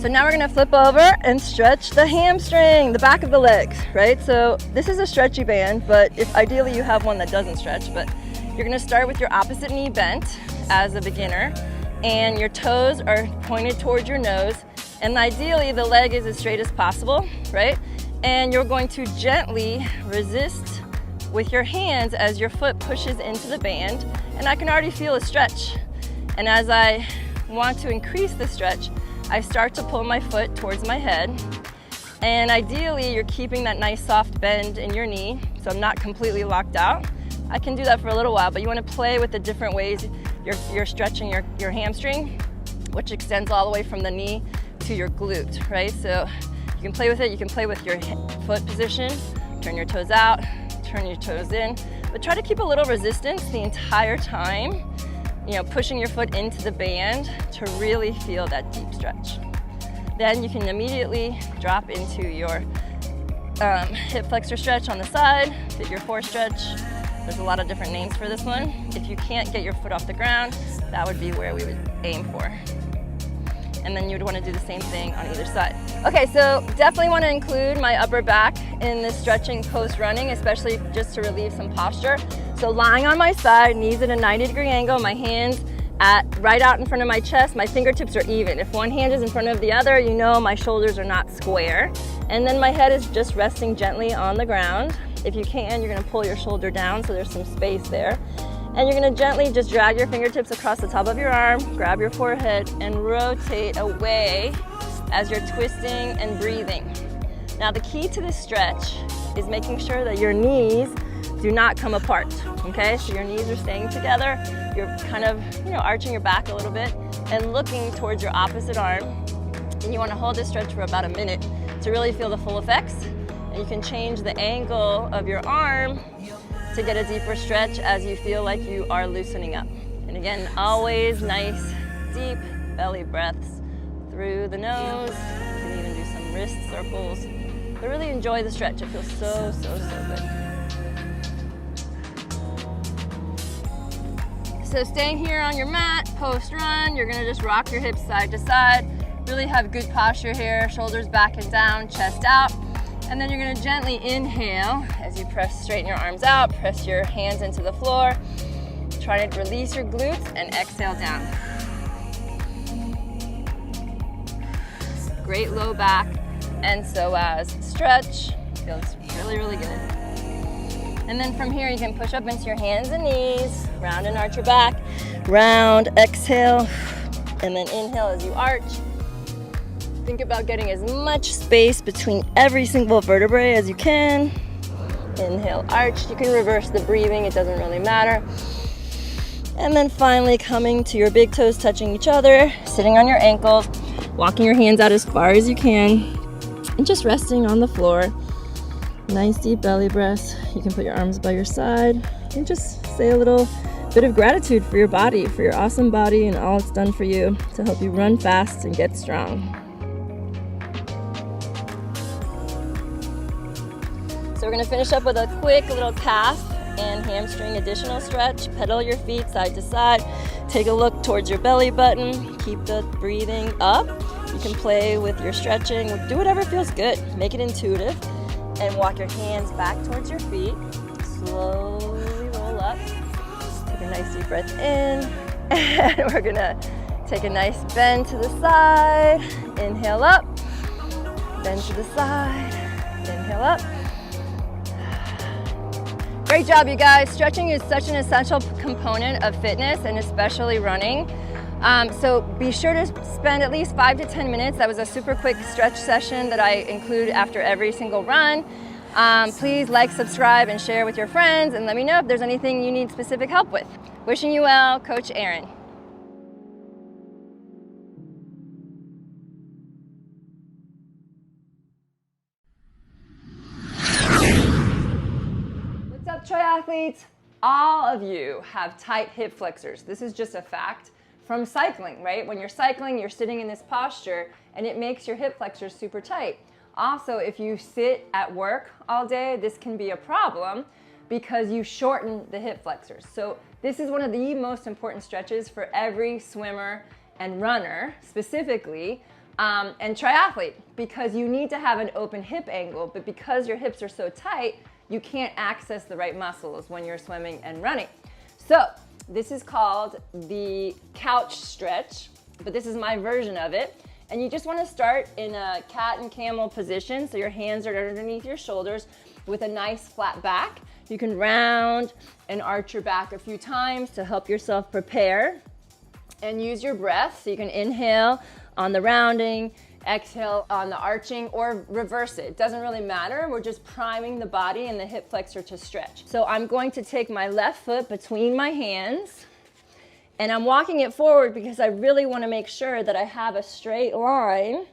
So now we're gonna flip over and stretch the hamstring, the back of the legs, right? So this is a stretchy band, but if ideally you have one that doesn't stretch, but you're gonna start with your opposite knee bent as a beginner, and your toes are pointed towards your nose, and ideally the leg is as straight as possible, right? And you're going to gently resist with your hands as your foot pushes into the band, and I can already feel a stretch. And as I want to increase the stretch, I start to pull my foot towards my head, and ideally you're keeping that nice soft bend in your knee, so I'm not completely locked out. I can do that for a little while, but you want to play with the different ways you're stretching your hamstring, which extends all the way from the knee to your glute, right? So you can play with it, you can play with your foot position, turn your toes out, turn your toes in, but try to keep a little resistance the entire time, you know, pushing your foot into the band to really feel that deep stretch. Then you can immediately drop into your hip flexor stretch on the side, figure 4 stretch. There's a lot of different names for this one. If you can't get your foot off the ground, that would be where we would aim for. And then you would want to do the same thing on either side. Okay, so definitely want to include my upper back in this stretching post running, especially just to relieve some posture. So lying on my side, knees at a 90-degree angle, my hands right out in front of my chest, my fingertips are even. If one hand is in front of the other, you know my shoulders are not square. And then my head is just resting gently on the ground. If you can, you're gonna pull your shoulder down so there's some space there. And you're gonna gently just drag your fingertips across the top of your arm, grab your forehead, and rotate away as you're twisting and breathing. Now the key to this stretch is making sure that your knees do not come apart, okay? So your knees are staying together. You're kind of, arching your back a little bit and looking towards your opposite arm. And you wanna hold this stretch for about a minute to really feel the full effects. And you can change the angle of your arm to get a deeper stretch as you feel like you are loosening up. And again, always nice, deep belly breaths through the nose. You can even do some wrist circles. But really enjoy the stretch. It feels so good. So staying here on your mat, post-run, you're gonna just rock your hips side to side. Really have good posture here, shoulders back and down, chest out. And then you're gonna gently inhale as you straighten your arms out, press your hands into the floor. Try to release your glutes and exhale down. Great low back and psoas stretch. Feels really, really good. And then from here, you can push up into your hands and knees, round and arch your back, round, exhale, and then inhale as you arch. Think about getting as much space between every single vertebrae as you can. Inhale, arch. You can reverse the breathing, it doesn't really matter. And then finally coming to your big toes touching each other, sitting on your ankles, walking your hands out as far as you can, and just resting on the floor. Nice deep belly breaths. You can put your arms by your side and just say a little bit of gratitude for your body, for your awesome body and all it's done for you to help you run fast and get strong. So we're gonna finish up with a quick little calf and hamstring additional stretch. Pedal your feet side to side. Take a look towards your belly button. Keep the breathing up. You can play with your stretching. Do whatever feels good. Make it intuitive. And walk your hands back towards your feet. Slowly roll up. Take a nice deep breath in. And we're gonna take a nice bend to the side. Inhale up. Bend to the side. Inhale up. Great job, you guys. Stretching is such an essential component of fitness and especially running. So be sure to spend at least 5 to 10 minutes. That was a super quick stretch session that I include after every single run. Please like, subscribe, and share with your friends, and let me know if there's anything you need specific help with. Wishing you well, Coach Erin. What's up, triathletes? All of you have tight hip flexors. This is just a fact from cycling, right? When you're cycling, you're sitting in this posture and it makes your hip flexors super tight. Also, if you sit at work all day, this can be a problem because you shorten the hip flexors. So this is one of the most important stretches for every swimmer and runner specifically, and triathlete, because you need to have an open hip angle, but because your hips are so tight, you can't access the right muscles when you're swimming and running. So this is called the couch stretch, but this is my version of it. And you just want to start in a cat and camel position, so your hands are underneath your shoulders with a nice flat back. You can round and arch your back a few times to help yourself prepare, and use your breath. So you can inhale on the rounding, exhale on the arching, or reverse it. It doesn't really matter. We're just priming the body and the hip flexor to stretch. So I'm going to take my left foot between my hands, and I'm walking it forward because I really want to make sure that I have a straight line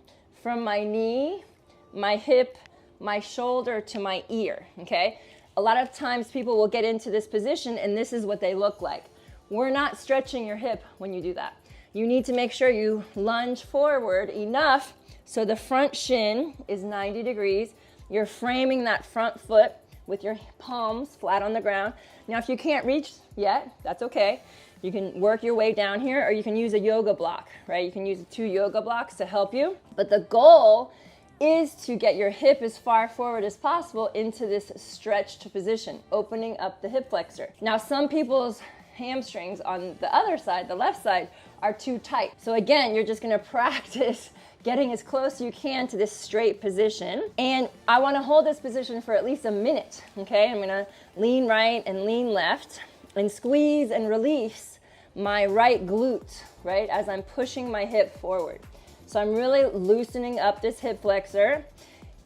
from my knee, my hip, my shoulder to my ear, okay? A lot of times people will get into this position and this is what they look like. We're not stretching your hip when you do that. You need to make sure you lunge forward enough so the front shin is 90 degrees. You're framing that front foot with your palms flat on the ground. Now, if you can't reach yet, that's okay. You can work your way down here, or you can use a yoga block, right? You can use 2 yoga blocks to help you. But the goal is to get your hip as far forward as possible into this stretched position, opening up the hip flexor. Now, some people's hamstrings on the other side, the left side, are too tight. So again, you're just gonna practice getting as close as you can to this straight position. And I wanna hold this position for at least a minute, okay? I'm gonna lean right and lean left and squeeze and release my right glute, right, as I'm pushing my hip forward. So I'm really loosening up this hip flexor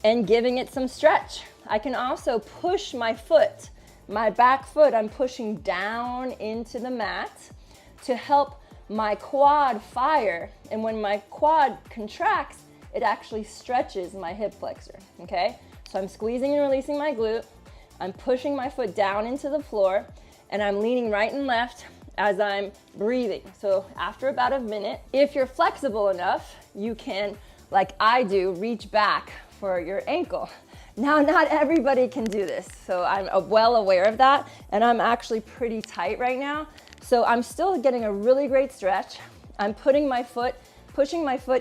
and giving it some stretch. I can also push my foot, my back foot, I'm pushing down into the mat to help my quad fire. And when my quad contracts, it actually stretches my hip flexor, okay? So I'm squeezing and releasing my glute. I'm pushing my foot down into the floor, and I'm leaning right and left as I'm breathing. So after about a minute, if you're flexible enough, you can, like I do, reach back for your ankle. Now, not everybody can do this, so I'm well aware of that, and I'm actually pretty tight right now. So I'm still getting a really great stretch. I'm pushing my foot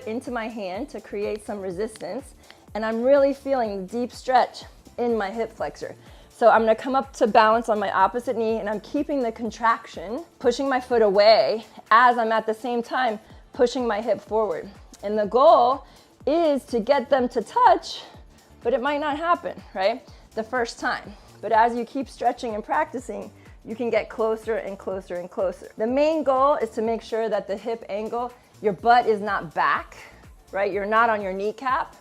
into my hand to create some resistance, and I'm really feeling the deep stretch in my hip flexor. So I'm gonna come up to balance on my opposite knee, and I'm keeping the contraction, pushing my foot away as I'm at the same time pushing my hip forward. And the goal is to get them to touch, but it might not happen, right? The first time. But as you keep stretching and practicing, you can get closer and closer and closer. The main goal is to make sure that the hip angle, your butt is not back, right? You're not on your kneecap,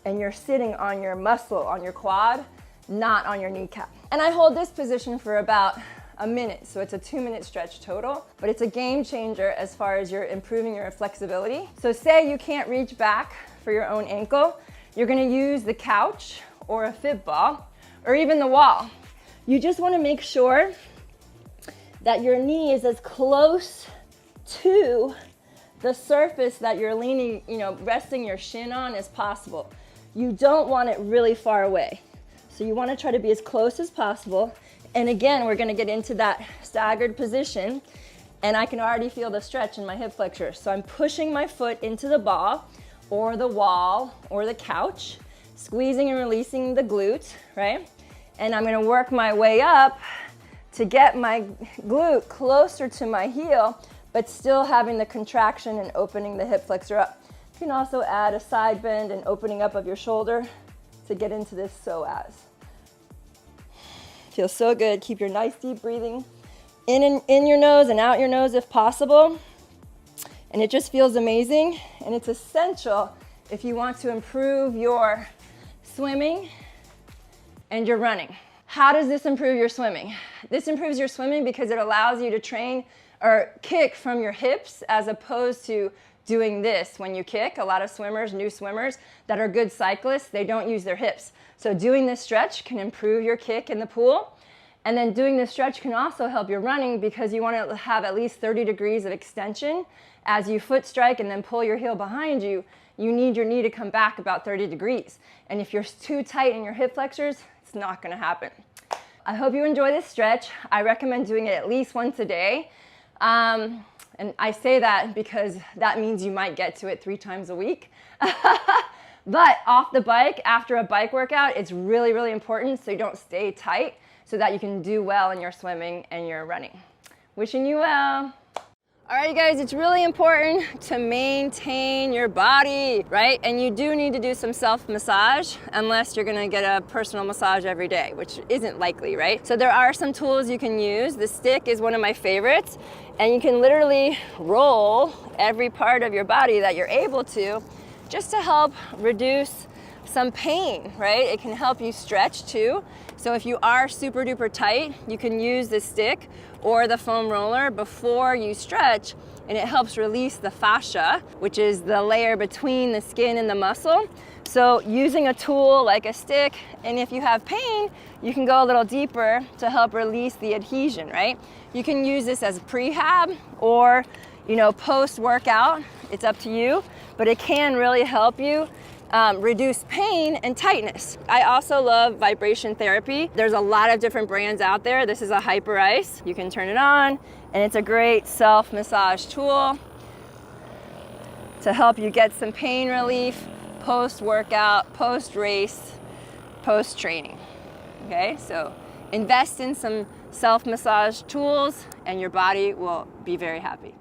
and you're sitting on your muscle, on your quad, not on your kneecap. And I hold this position for about a minute, so it's a 2-minute stretch total, but it's a game changer as far as you're improving your flexibility. So say you can't reach back for your own ankle, you're gonna use the couch or a fib ball, or even the wall. You just wanna make sure that your knee is as close to the surface that you're leaning, resting your shin on as possible. You don't want it really far away. So you want to try to be as close as possible. And again, we're going to get into that staggered position, and I can already feel the stretch in my hip flexor. So I'm pushing my foot into the ball or the wall or the couch, squeezing and releasing the glute, right? And I'm going to work my way up to get my glute closer to my heel, but still having the contraction and opening the hip flexor up. You can also add a side bend and opening up of your shoulder to get into this psoas. Feels so good. Keep your nice deep breathing in your nose and out your nose if possible. And it just feels amazing, and it's essential if you want to improve your swimming and your running. How does this improve your swimming? This improves your swimming because it allows you to train or kick from your hips as opposed to doing this when you kick. A lot of swimmers, new swimmers that are good cyclists, they don't use their hips. So doing this stretch can improve your kick in the pool. And then doing this stretch can also help your running because you want to have at least 30 degrees of extension. As you foot strike and then pull your heel behind you, you need your knee to come back about 30 degrees. And if you're too tight in your hip flexors, it's not going to happen. I hope you enjoy this stretch. I recommend doing it at least once a day. And I say that because that means you might get to it 3 times a week. But off the bike, after a bike workout, it's really, really important so you don't stay tight so that you can do well in your swimming and your running. Wishing you well. All right, you guys, it's really important to maintain your body, right? And you do need to do some self-massage unless you're gonna get a personal massage every day, which isn't likely, right? So there are some tools you can use. The stick is one of my favorites, and you can literally roll every part of your body that you're able to just to help reduce some pain, right? It can help you stretch too. So if you are super duper tight, you can use the stick or the foam roller before you stretch, and it helps release the fascia, which is the layer between the skin and the muscle. So using a tool like a stick, and if you have pain, you can go a little deeper to help release the adhesion, right? You can use this as prehab or, post-workout. It's up to you, but it can really help you reduce pain and tightness. I also love vibration therapy. There's a lot of different brands out there. This is a Hyper Ice. You can turn it on, and it's a great self-massage tool to help you get some pain relief post-workout, post-race, post-training. Okay, so invest in some self-massage tools and your body will be very happy.